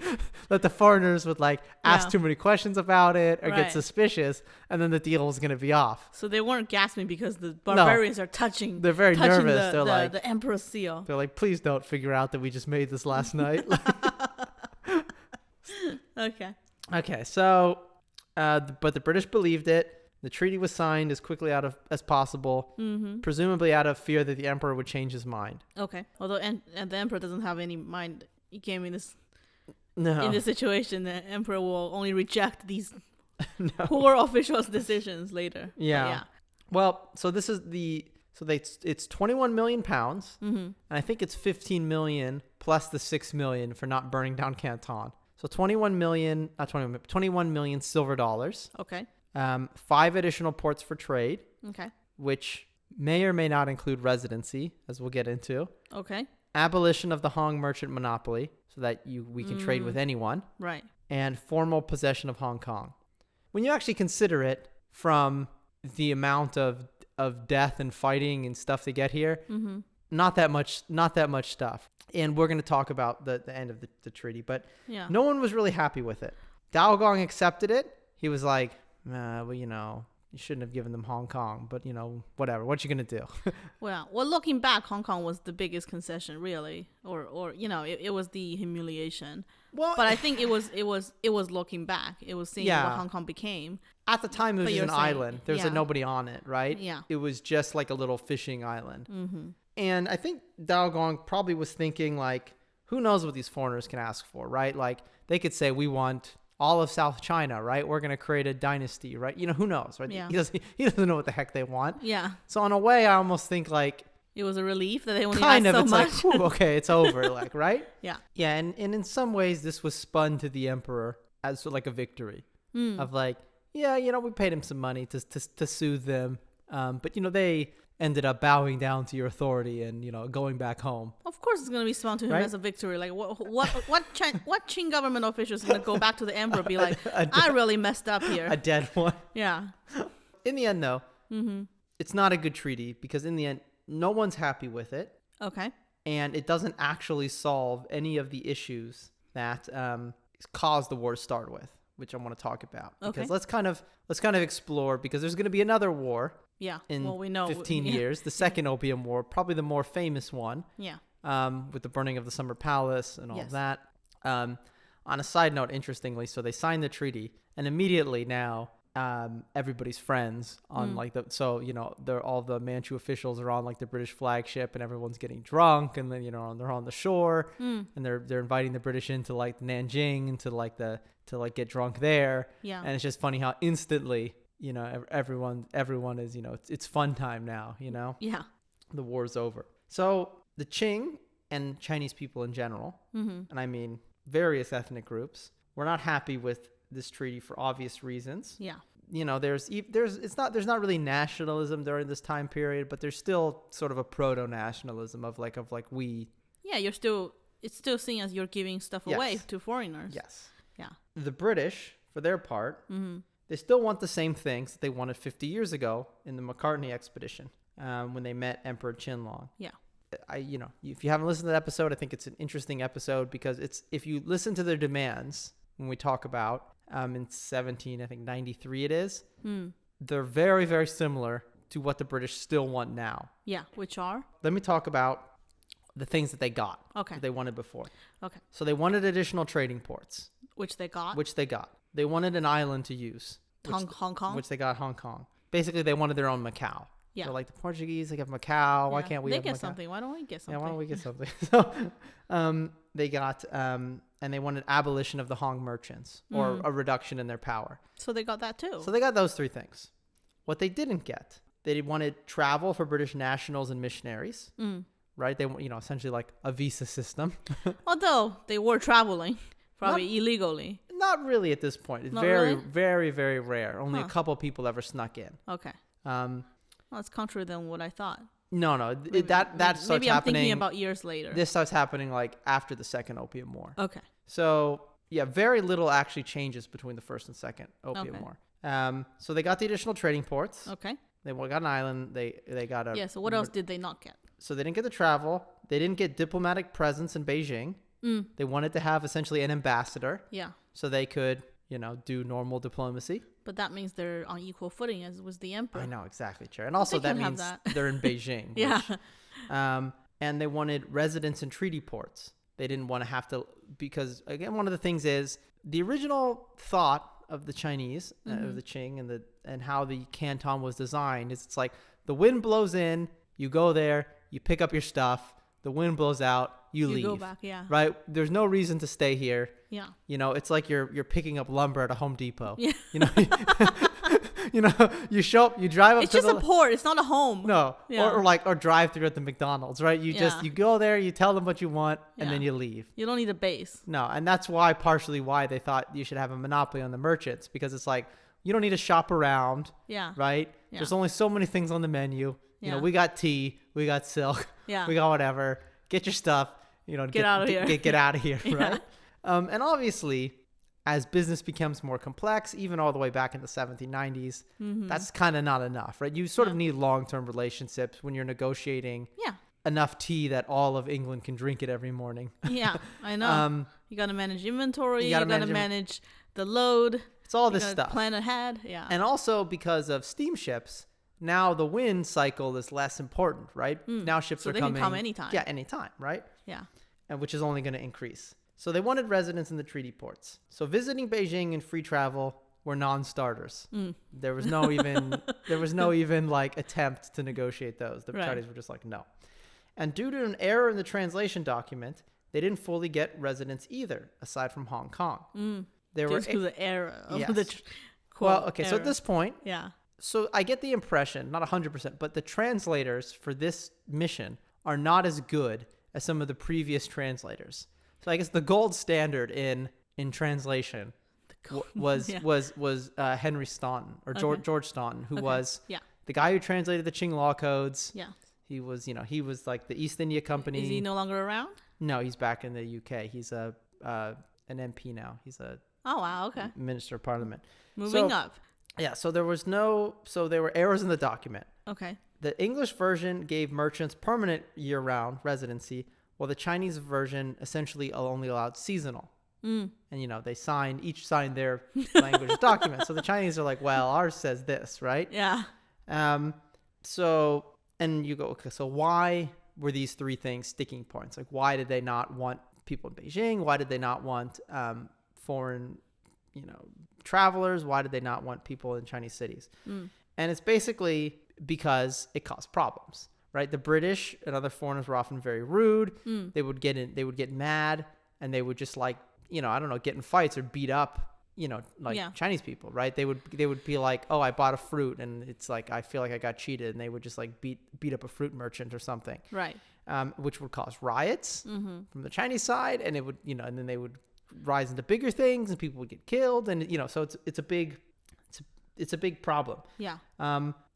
that the foreigners would like ask Yeah. too many questions about it or get Right. suspicious, and then the deal was going to be off. So they weren't gasping because the barbarians are touching. They're very touching nervous. the emperor's seal. They're like, please don't figure out that we just made this last night. Okay. Okay, so, but the British believed it. The treaty was signed as quickly as possible, presumably out of fear that the emperor would change his mind. Okay. Although and the emperor doesn't have any mind. He came in this No, situation. The emperor will only reject these no. poor officials' decisions later. But Yeah. Well, so this is it's 21 million pounds, and I think it's 15 million plus the 6 million for not burning down Canton. So 21 million silver dollars. Okay. 5 additional ports for trade, Okay. which may or may not include residency, as we'll get into. Okay. Abolition of the Hong merchant monopoly, so that we can trade with anyone, Right. and formal possession of Hong Kong. When you actually consider it from the amount of death and fighting and stuff they get here, not that much stuff. And we're going to talk about the end of the treaty, but Yeah. no one was really happy with it. Dao Gong accepted it. He was like, well, you shouldn't have given them Hong Kong, but whatever. What you going to do? Well, looking back, Hong Kong was the biggest concession, really, or it was the humiliation. Well, But I think it was looking back. It was seeing Yeah. what Hong Kong became. at the time, it was But just you're an saying- island. There was yeah. nobody on it, right? Yeah. It was just like a little fishing island. And I think Dao Gong probably was thinking, like, who knows what these foreigners can ask for, right? Like, they could say, we want all of South China, right? We're going to create a dynasty, right? Who knows, right? Yeah. He doesn't know what the heck they want. Yeah. So in a way, I almost think, like, It was a relief that they only kind had of, so it's much. like, whew, okay, it's over, like, right? Yeah. Yeah, and in some ways, this was spun to the emperor as like a victory of like, yeah, we paid him some money to soothe them, but they ended up bowing down to your authority and going back home. Of course, it's gonna be spun to him Right? as a victory. Like what Qing government official is gonna go back to the emperor and be like, I really messed up here. A dead one. Yeah. In the end, though, it's not a good treaty because in the end, no one's happy with it, Okay. and it doesn't actually solve any of the issues that caused the war to start with, which I want to talk about. Because Okay. let's kind of explore, because there's going to be another war Yeah. in well, we know 15 yeah. years, the Second Opium War, probably the more famous one, Yeah. with the burning of the Summer Palace and all Yes. of that. On a side note, interestingly, so they signed the treaty, and immediately now everybody's friends on they're all the Manchu officials are on like the British flagship, and everyone's getting drunk, and then they're on the shore, and they're inviting the British into like Nanjing and to get drunk there. Yeah. And it's just funny how instantly everyone is it's fun time now. Yeah. The war's over. So the Qing and Chinese people in general, and I mean various ethnic groups, were not happy with this treaty for obvious reasons. Yeah. There's not really nationalism during this time period, but there's still sort of a proto-nationalism of we. Yeah. It's still seen as you're giving stuff away Yes. to foreigners. Yes. Yeah. The British, for their part, they still want the same things that they wanted 50 years ago in the Macartney expedition when they met Emperor Qianlong. Yeah. If you haven't listened to that episode, I think it's an interesting episode because if you listen to their demands when we talk about in 93 it is, they're very, very similar to what the British still want now. Yeah. Which are? Let me talk about the things that they got, Okay. that they wanted before. Okay. So they wanted additional trading ports, Which they got. which they got. They wanted an island to use, Hong Kong. which they got Hong Kong. Basically, they wanted their own Macau. Yeah. So like the Portuguese, they have Macau. Why Yeah. can't we They have get Macau? something. Why don't we get something? Yeah, why don't we get something? So they got, and they wanted abolition of the Hong merchants or a reduction in their power. So they got that too. So they got those 3 things. What they didn't get, they wanted travel for British nationals and missionaries, right? They, essentially like a visa system. Although they were traveling, probably illegally. Not really at this point. It's Not very, really? very, very rare. Only a couple people ever snuck in. Okay. Well, it's contrary than what I thought. No, that starts Maybe I'm happening. thinking about years later. This starts happening like after the Second Opium War. Okay. So yeah, very little actually changes between the First and Second Opium Okay. War. So they got the additional trading ports. Okay. They got an island. They got a. Yeah. So what else did they not get? So they didn't get the travel. They didn't get diplomatic presence in Beijing. They wanted to have essentially an ambassador Yeah. so they could, do normal diplomacy. But that means they're on equal footing as was the emperor. I know, exactly, Chair. And also they that can have means that. they're in Beijing. Yeah. And they wanted residence in treaty ports. They didn't want to have to, because again, one of the things is the original thought of the Chinese, of the Qing and how the Canton was designed is it's like the wind blows in, you go there, you pick up your stuff, the wind blows out, you leave. Go back, yeah. Right? There's no reason to stay here. Yeah. It's like you're picking up lumber at a Home Depot. Yeah. You show up, you drive up It's to just a port. It's not a home. No. Yeah. Or drive through at the McDonald's, right? You go there, you tell them what you want, and then you leave. You don't need a base. No, and that's partially why they thought you should have a monopoly on the merchants, because it's like you don't need to shop around. Yeah. Right? Yeah. There's only so many things on the menu. We got tea, we got silk, Yeah. we got whatever. Get your stuff, get out of here. Get out of here, Yeah. right? And obviously, as business becomes more complex, even all the way back in the 1790s, that's kind of not enough, right? You sort of need long-term relationships when you're negotiating enough tea that all of England can drink it every morning. Yeah, I know. You got to manage inventory. You got to manage the load. It's all this stuff. Plan ahead. Yeah. And also because of steamships, now the wind cycle is less important, right? Now ships are coming. So they can come anytime. Yeah, anytime, right? Yeah. And which is only going to increase. So they wanted residence in the treaty ports. So visiting Beijing and free travel were non-starters. There was no even like attempt to negotiate those. The Chinese were just like, no. And due to an error in the translation document, they didn't fully get residence either, aside from Hong Kong. There Just because of the error of Yes. the So at this point, yeah. so I get the impression, not 100%, but the translators for this mission are not as good as some of the previous translators. So I guess the gold standard in translation was Henry Staunton or George Staunton, who was the guy who translated the Qing law codes. Yeah. He was like the East India Company. Is he no longer around? No, he's back in the UK. He's an MP now. He's a Minister of Parliament. Moving up. Yeah, so there were errors in the document. Okay. The English version gave merchants permanent year-round residency, while the Chinese version essentially only allowed seasonal. And, each signed their language document. So the Chinese are like, well, ours says this, right? Yeah. And you go, okay, so why were these three things sticking points? Like, why did they not want people in Beijing? Why did they not want foreign, travelers? Why did they not want people in Chinese cities? And it's basically because it caused problems, right? The British and other foreigners were often very rude. They would get mad, and they would just get in fights or beat up, Chinese people, right? They would be like, oh, I bought a fruit, and it's like, I feel like I got cheated, and they would just like beat up a fruit merchant or something. Right. Which would cause riots from the Chinese side, and it would, and then they would rise into bigger things, and people would get killed, and so it's a big problem. Yeah.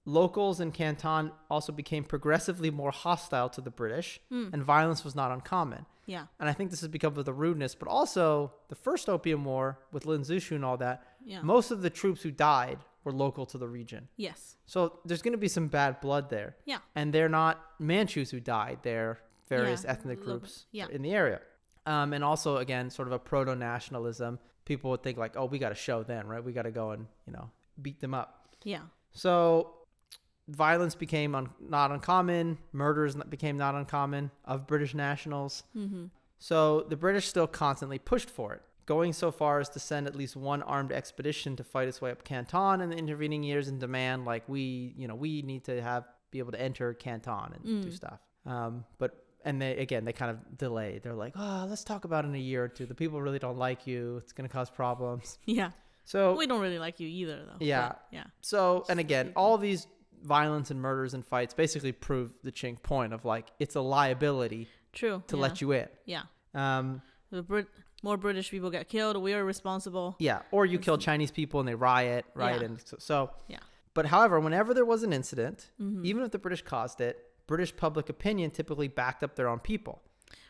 Locals in Canton also became progressively more hostile to the British, and violence was not uncommon. Yeah. And I think this is because of the rudeness, but also the First Opium War with Lin Zexu and all that. Yeah. Most of the troops who died were local to the region. Yes. So there's going to be some bad blood there. Yeah. And they're not Manchus who died. They're various ethnic groups in the area. And also, again, sort of a proto-nationalism. People would think like, oh, we got to show them, right? We got to go and, beat them up. Yeah. So violence became not uncommon. Murders became not uncommon of British nationals. So the British still constantly pushed for it, going so far as to send at least one armed expedition to fight its way up Canton in the intervening years and demand, like, we need to be able to enter Canton and do stuff. And they kind of delay. They're like, oh, let's talk about it in a year or two. The people really don't like you. It's going to cause problems. Yeah. So we don't really like you either, though. Yeah. But, yeah. So, and again, all these violence and murders and fights basically prove the Qing point of like, it's a liability to let you in. Yeah. More British people get killed. We are responsible. Yeah. Or you kill Chinese people and they riot, right? Yeah. And so yeah. But however, whenever there was an incident, even if the British caused it, British public opinion typically backed up their own people.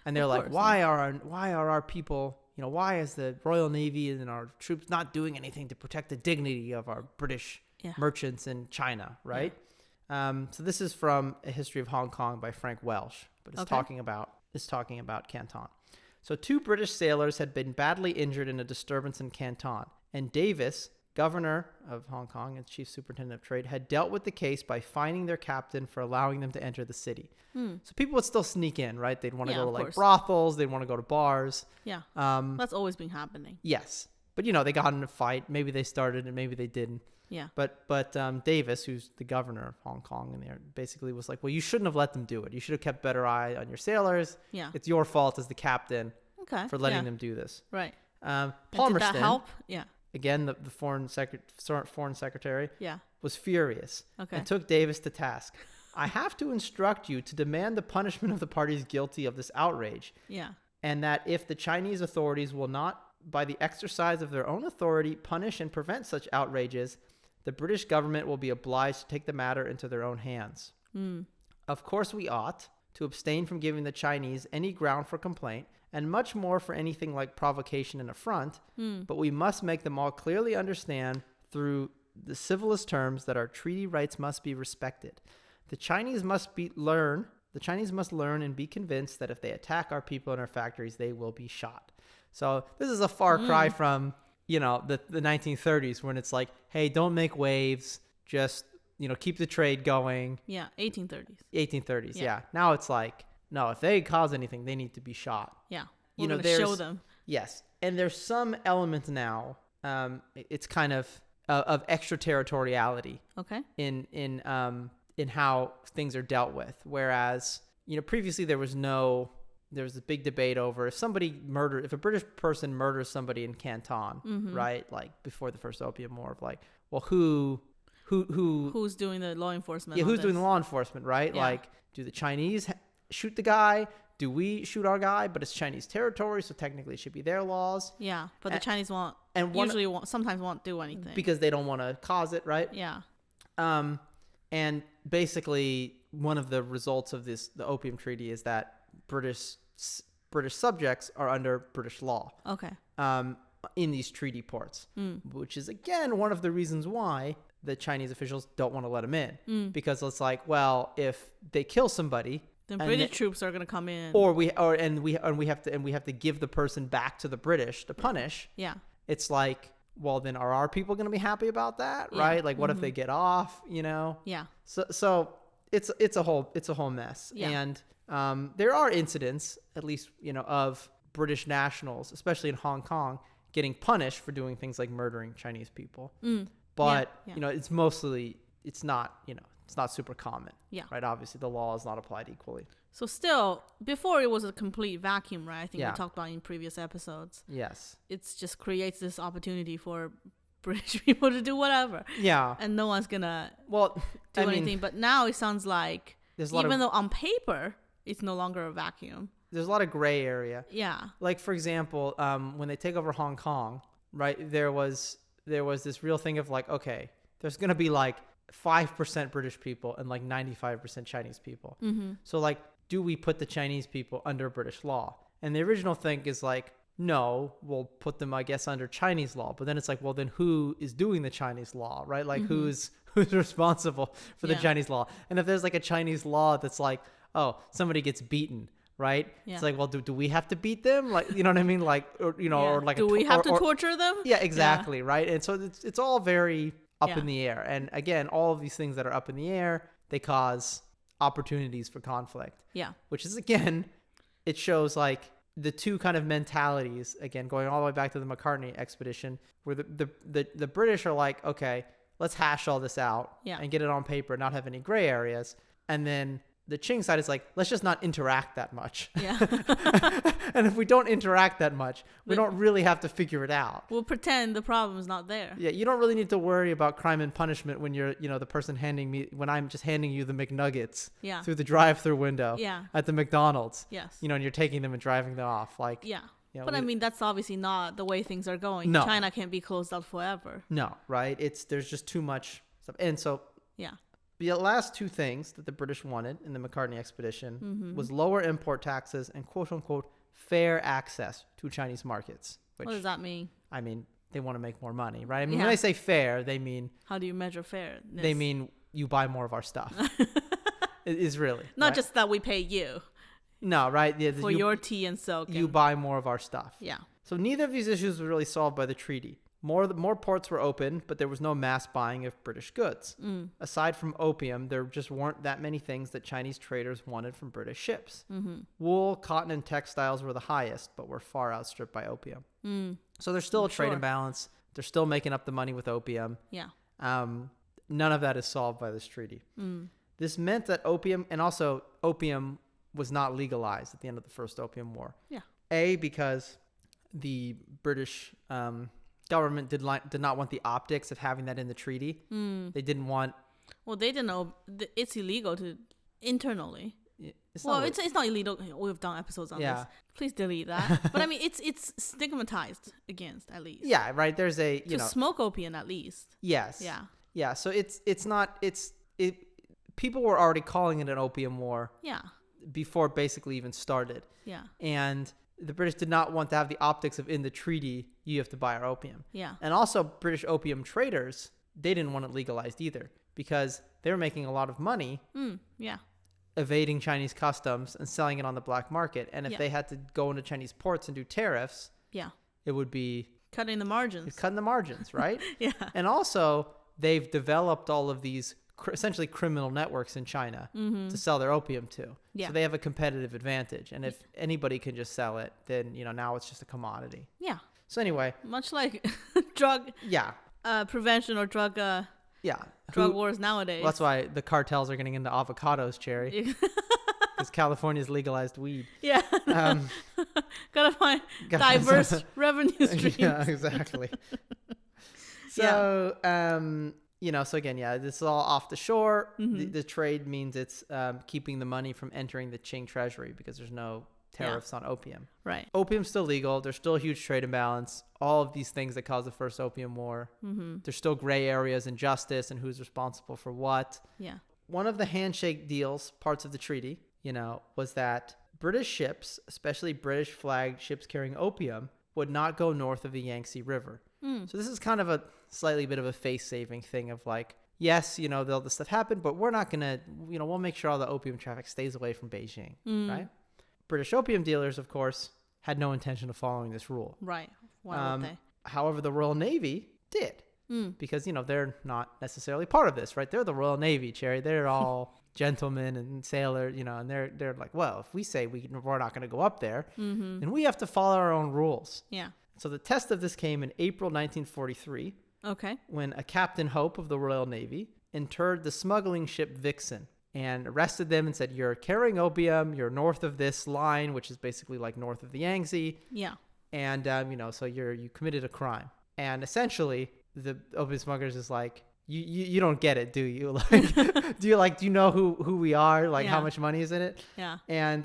And they're like, why are our people, why is the Royal Navy and our troops not doing anything to protect the dignity of our British merchants in China, right? Yeah. So this is from A History of Hong Kong by Frank Welsh, but it's talking about Canton. So 2 British sailors had been badly injured in a disturbance in Canton, and Davis, governor of Hong Kong and chief superintendent of trade, had dealt with the case by fining their captain for allowing them to enter the city. So people would still sneak in, right? They'd want to go to like brothels, they'd want to go to bars. Yeah. That's always been happening. Yes. But they got in a fight. Maybe they started and maybe they didn't. Yeah. But Davis, who's the governor of Hong Kong, and there basically was like, well, you shouldn't have let them do it. You should have kept better eye on your sailors. Yeah. It's your fault as the captain for letting them do this. Right. Palmerston, did that help? Yeah. Again, the foreign secretary, yeah, was furious and took Davis to task. I have to instruct you to demand the punishment of the parties guilty of this outrage. Yeah. And that if the Chinese authorities will not, by the exercise of their own authority, punish and prevent such outrages, the British government will be obliged to take the matter into their own hands. Of course, we ought to abstain from giving the Chinese any ground for complaint, and much more for anything like provocation and affront, but we must make them all clearly understand through the civilest terms that our treaty rights must be respected. The Chinese must learn and be convinced that if they attack our people and our factories, they will be shot. So this is a far cry from, the 1930s when it's like, hey, don't make waves, just, keep the trade going. Yeah, 1830s. 1830s, yeah. Now it's like, no, if they cause anything, they need to be shot. Yeah, we're going to show them. Yes, and there's some elements now, it's kind of extraterritoriality. Okay. In how things are dealt with. Whereas, previously there was a big debate over if a British person murders somebody in Canton, right? Like before the first Opium War, of like, well, who's doing the law enforcement? Yeah, who's doing the law enforcement, right? Yeah. Like, do the Chinese shoot the guy? Do we shoot our guy? But it's Chinese territory, so technically it should be their laws. Yeah, but the Chinese sometimes won't do anything because they don't want to cause it, right? Yeah. And basically, one of the results of the Opium Treaty is that British subjects are under British law. Okay. In these treaty ports, which is again one of the reasons why the Chinese officials don't want to let them in, because it's like, well, if they kill somebody, then British troops are going to come in, or we have to give the person back to the British to punish. Yeah. It's like, well, then are our people going to be happy about that, right? Like, what if they get off, Yeah. So it's a whole mess. Yeah. And there are incidents, at least, of British nationals, especially in Hong Kong, getting punished for doing things like murdering Chinese people. But, it's not super common. Yeah. Right? Obviously, the law is not applied equally. So still, before it was a complete vacuum, right? I think we talked about in previous episodes. Yes. It just creates this opportunity for British people to do whatever. Yeah. And no one's going to do anything. But now it sounds like, even though on paper, it's no longer a vacuum. There's a lot of gray area. Yeah. Like, for example, when they take over Hong Kong, right, there was this real thing of like, okay, there's going to be like 5% British people and like 95% Chinese people. So like, do we put the Chinese people under British law? And the original thing is like, no, we'll put them, I guess, under Chinese law. But then it's like, well, then who is doing the Chinese law, right? Like, who's responsible for the Chinese law? And if there's like a Chinese law that's like, oh, somebody gets beaten, right? Yeah. It's like, well, do we have to beat them? Like, you know what I mean? Like, or or like, do we have to torture them? Yeah, exactly, yeah. Right? And so it's all very up in the air. And again, all of these things that are up in the air, they cause opportunities for conflict. Yeah. Which is, again, it shows like the two kind of mentalities, again, going all the way back to the McCartney expedition, where the British are like, okay, let's hash all this out and get it on paper, not have any gray areas. And then the Qing side is like, let's just not interact that much. Yeah. And if we don't interact that much, we don't really have to figure it out. We'll pretend the problem is not there. Yeah, you don't really need to worry about crime and punishment when you're, the person when I'm just handing you the McNuggets through the drive-through window at the McDonald's. Yes. And you're taking them and driving them off. Like, yeah. But I mean, that's obviously not the way things are going. No. China can't be closed up forever. No, right? There's just too much stuff. And so, yeah. The last two things that the British wanted in the McCartney expedition was lower import taxes and quote-unquote fair access to Chinese markets. What does that mean? I mean, they want to make more money, right? I mean, when they say fair, they mean... How do you measure fair? They mean you buy more of our stuff. It is really. Not just that we pay you. No, right? Yeah, for your tea and silk. You buy more of our stuff. Yeah. So neither of these issues were really solved by the treaty. More ports were open, but there was no mass buying of British goods. Aside from opium, there just weren't that many things that Chinese traders wanted from British ships. Wool, cotton, and textiles were the highest, but were far outstripped by opium. So there's still a trade imbalance. They're still making up the money with opium. Yeah. None of that is solved by this treaty. This meant that opium was not legalized at the end of the First Opium War. Yeah. Because the British government did not want the optics of having that in the treaty. They didn't want. Well, they didn't know it's illegal to internally. It's not illegal. We've done episodes on this. Please delete that. But I mean, it's stigmatized against at least. Yeah, right. There's smoke opium at least. Yes. Yeah. Yeah. So people were already calling it an opium war. Yeah. Before it basically even started. Yeah. And the British did not want to have the optics of in the treaty, you have to buy our opium. Yeah. And also British opium traders, they didn't want it legalized either because they were making a lot of money Yeah. evading Chinese customs and selling it on the black market. And if they had to go into Chinese ports and do tariffs, it would be cutting the margins, right? Yeah. And also they've developed all of these essentially criminal networks in China to sell their opium to. Yeah. So they have a competitive advantage. And if anybody can just sell it, then, now it's just a commodity. Yeah. So anyway. Much like drug prevention or drug wars nowadays. Well, that's why the cartels are getting into avocados, Cherry. Because California's legalized weed. Yeah. Gotta find diverse revenue streams. Yeah, exactly. So, so again, this is all off the shore. The trade means it's keeping the money from entering the Qing treasury because there's no tariffs on opium. Right. Opium's still legal. There's still a huge trade imbalance. All of these things that caused the First Opium War. There's still gray areas in justice and who's responsible for what. Yeah. One of the handshake deals, parts of the treaty, was that British ships, especially British flagged ships carrying opium, would not go north of the Yangtze River. So this is kind of a slightly bit of a face-saving thing of like, yes, all this stuff happened, but we're not going to, we'll make sure all the opium traffic stays away from Beijing, right? British opium dealers, of course, had no intention of following this rule. Right. Why would they? However, the Royal Navy did because, they're not necessarily part of this, right? They're the Royal Navy, Cherry. They're all gentlemen and sailors, and they're like, well, if we say we're not going to go up there, then we have to follow our own rules. Yeah. So the test of this came in April 1943. Okay. When a Captain Hope of the Royal Navy interred the smuggling ship Vixen and arrested them and said, you're carrying opium, you're north of this line, which is basically like north of the Yangtze. Yeah. And, so you committed a crime. And essentially, the opium smugglers is like, you don't get it, do you? Like, do you know who we are? Like, how much money is in it? Yeah. And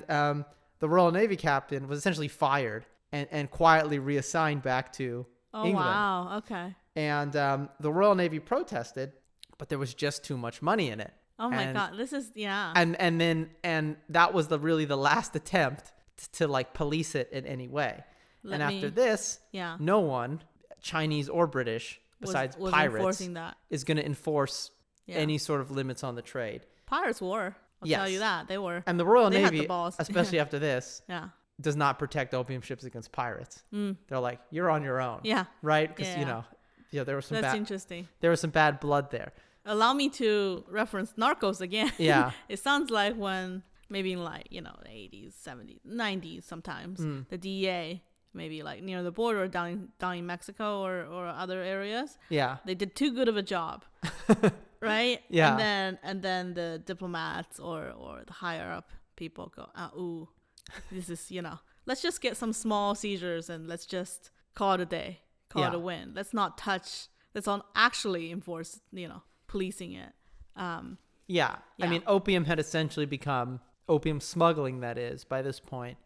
the Royal Navy captain was essentially fired and quietly reassigned back to England. Wow. Okay. And the Royal Navy protested, but there was just too much money in it. Oh my God, this is And that was really the last attempt to like police it in any way. After this, no one, Chinese or British, besides pirates, is going to enforce any sort of limits on the trade. Pirates were. I'll tell you that they were. And the Royal Navy, especially after this, does not protect opium ships against pirates. They're like, you're on your own. Yeah. Right? Because there was some interesting. There was some bad blood there. Allow me to reference Narcos again. Yeah. It sounds like when maybe in like, the 80s, 70s, 90s sometimes, the DEA, maybe like near the border down in Mexico or other areas. Yeah. They did too good of a job. Right? Yeah. And then the diplomats or the higher up people go, ooh, this is, let's just get some small seizures and let's just call it a day, call it a win. Let's not touch, let's not actually enforce, policing it. Yeah. I mean, opium had essentially become, opium smuggling that is, by this point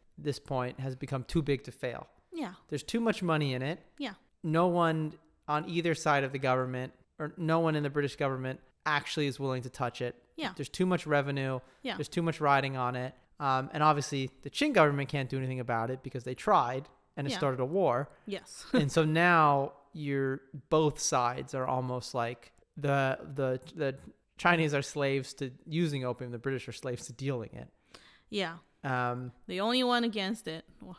has become too big to fail. Yeah. There's too much money in it. Yeah. No one on either side of the government or no one in the British government actually is willing to touch it. Yeah. There's too much revenue. Yeah. There's too much riding on it. And obviously the Qing government can't do anything about it because they tried and it started a war. Yes. And so now both sides are almost like the Chinese are slaves to using opium. The British are slaves to dealing it. Yeah. The only one against it, well,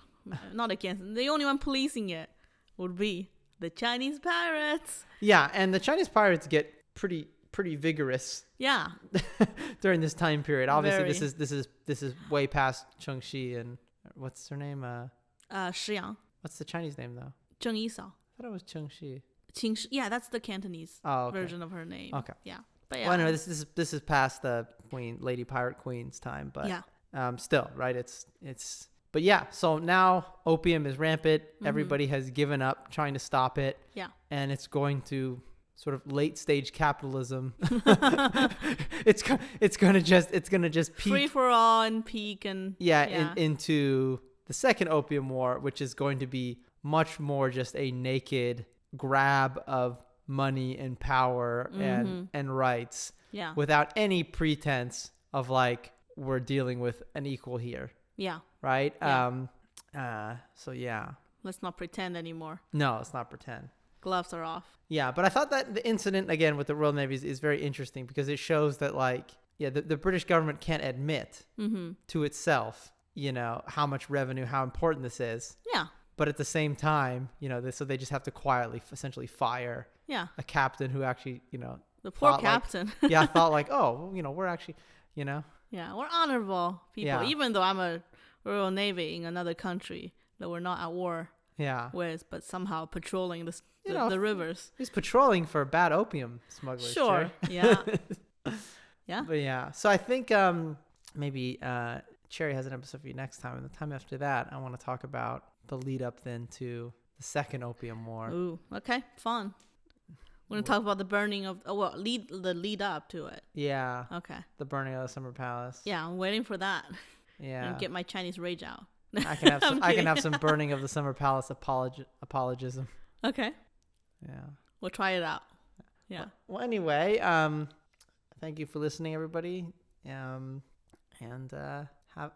not against it, the only one policing it would be the Chinese pirates. Yeah, and the Chinese pirates get pretty vigorous. Yeah. During this time period. Obviously, Very. this is way past Chengxi and what's her name? Shiyang. What's the Chinese name though? Zheng Yisao. I thought it was Chengxi. Yeah, that's the Cantonese version of her name. Okay. Yeah. But yeah. Well, anyway, this is past the Lady Pirate Queen's time, but still, right? It's. But yeah, so now opium is rampant. Everybody has given up trying to stop it. Yeah. And it's going to sort of late stage capitalism. it's gonna just peak. Free for all and peak and into the Second Opium War, which is going to be much more just a naked grab of money and power and rights. Yeah. Without any pretense of like we're dealing with an equal here. Yeah. Right? Yeah. So yeah. Let's not pretend anymore. No, let's not pretend. Gloves are off. Yeah, but I thought that the incident again with the Royal Navy is very interesting because it shows that like the British government can't admit to itself, how much revenue, how important this is. Yeah. But at the same time, so they just have to quietly essentially fire a captain who actually, the poor captain. Thought like, oh, we're actually, Yeah, we're honorable people. Yeah. Even though I'm a Royal Navy in another country that we're not at war with, but somehow patrolling the rivers. He's patrolling for bad opium smugglers. Sure. Cherry. Yeah. Yeah. But yeah, so I think maybe Cherry has an episode for you next time, and the time after that, I want to talk about the lead up then to the Second Opium War. Ooh, okay, fun. We're gonna talk about the burning of the lead up to it. Yeah. Okay. The burning of the Summer Palace. Yeah, I'm waiting for that. Yeah. And get my Chinese rage out. I can have some burning of the Summer Palace apologism. Okay. Yeah. We'll try it out. Yeah. Well, anyway, thank you for listening, everybody.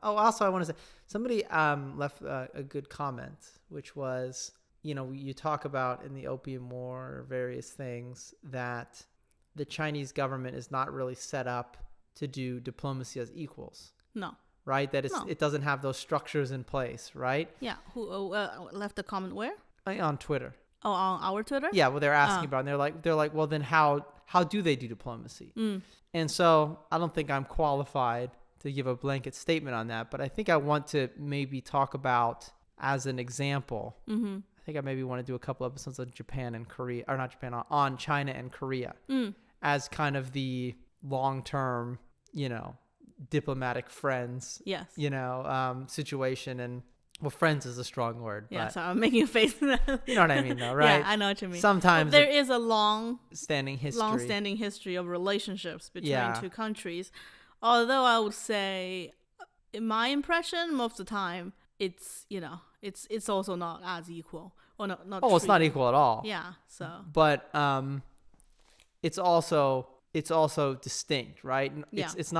Also I want to say somebody left a good comment, which was, you talk about in the Opium War various things that the Chinese government is not really set up to do diplomacy as equals. No. Right? That it doesn't have those structures in place, right? Yeah. Who left a comment where? On Twitter. Oh, on our Twitter? Yeah, well, they're asking about it, and they're like, well, then how do they do diplomacy? And so I don't think I'm qualified to give a blanket statement on that, but I think I want to maybe talk about as an example. I think I maybe want to do a couple episodes on Japan and Korea, or not Japan, on China and Korea as kind of the long-term, diplomatic friends, situation. And well, friends is a strong word. Yeah, but so I'm making a face. You know what I mean, though, right? Yeah, I know what you mean. Sometimes there is a long-standing history of relationships between two countries. Although I would say, in my impression, most of the time, it's also not as equal or not. It's not equal at all. Yeah. So. But it's also distinct, right? Yeah. It's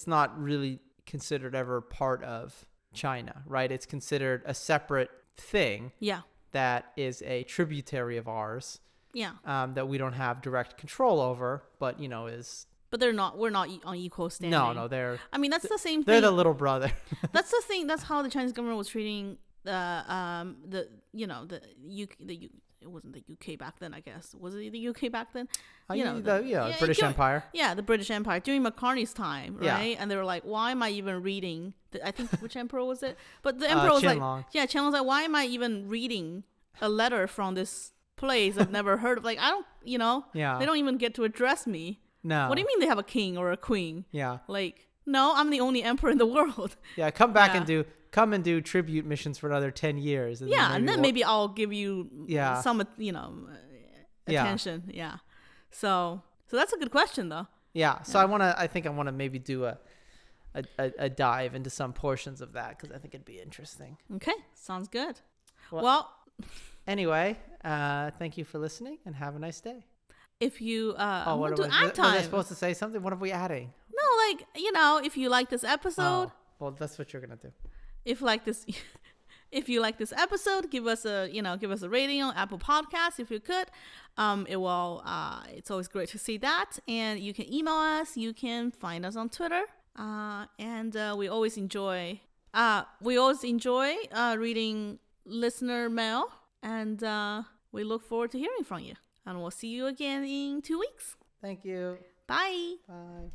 not really considered ever part of China, right? It's considered a separate thing. Yeah. That is a tributary of ours. Yeah. That we don't have direct control over, but is. But we're not on equal standing. No, they're. I mean, that's the same thing. They're the little brother. That's the thing. That's how the Chinese government was treating it wasn't the UK back then, I guess. Was it the UK back then? British Empire. Yeah, the British Empire during Macartney's time, right? Yeah. And they were like, "Why am I even reading?" I think which emperor was it? But the emperor was Qianlong. Qianlong was like, "Why am I even reading a letter from this place I've never heard of? Like, I don't, Yeah. They don't even get to address me. No. What do you mean they have a king or a queen? Yeah. Like, no, I'm the only emperor in the world. Yeah, come back and do tribute missions for another 10 years. And then maybe I'll give you some, attention. Yeah. So that's a good question, though. Yeah. So I think I want to maybe do a dive into some portions of that because I think it'd be interesting. Okay. Sounds good. Well anyway, thank you for listening and have a nice day. If you want to Was add time. I supposed to say something? What are we adding? No, if you like this episode. Well, that's what you're going to do. If you like this episode, give us a rating on Apple Podcasts if you could. It's always great to see that. And you can email us. You can find us on Twitter And we always enjoy reading listener mail, and we look forward to hearing from you. And we'll see you again in 2 weeks. Thank you. Bye. Bye.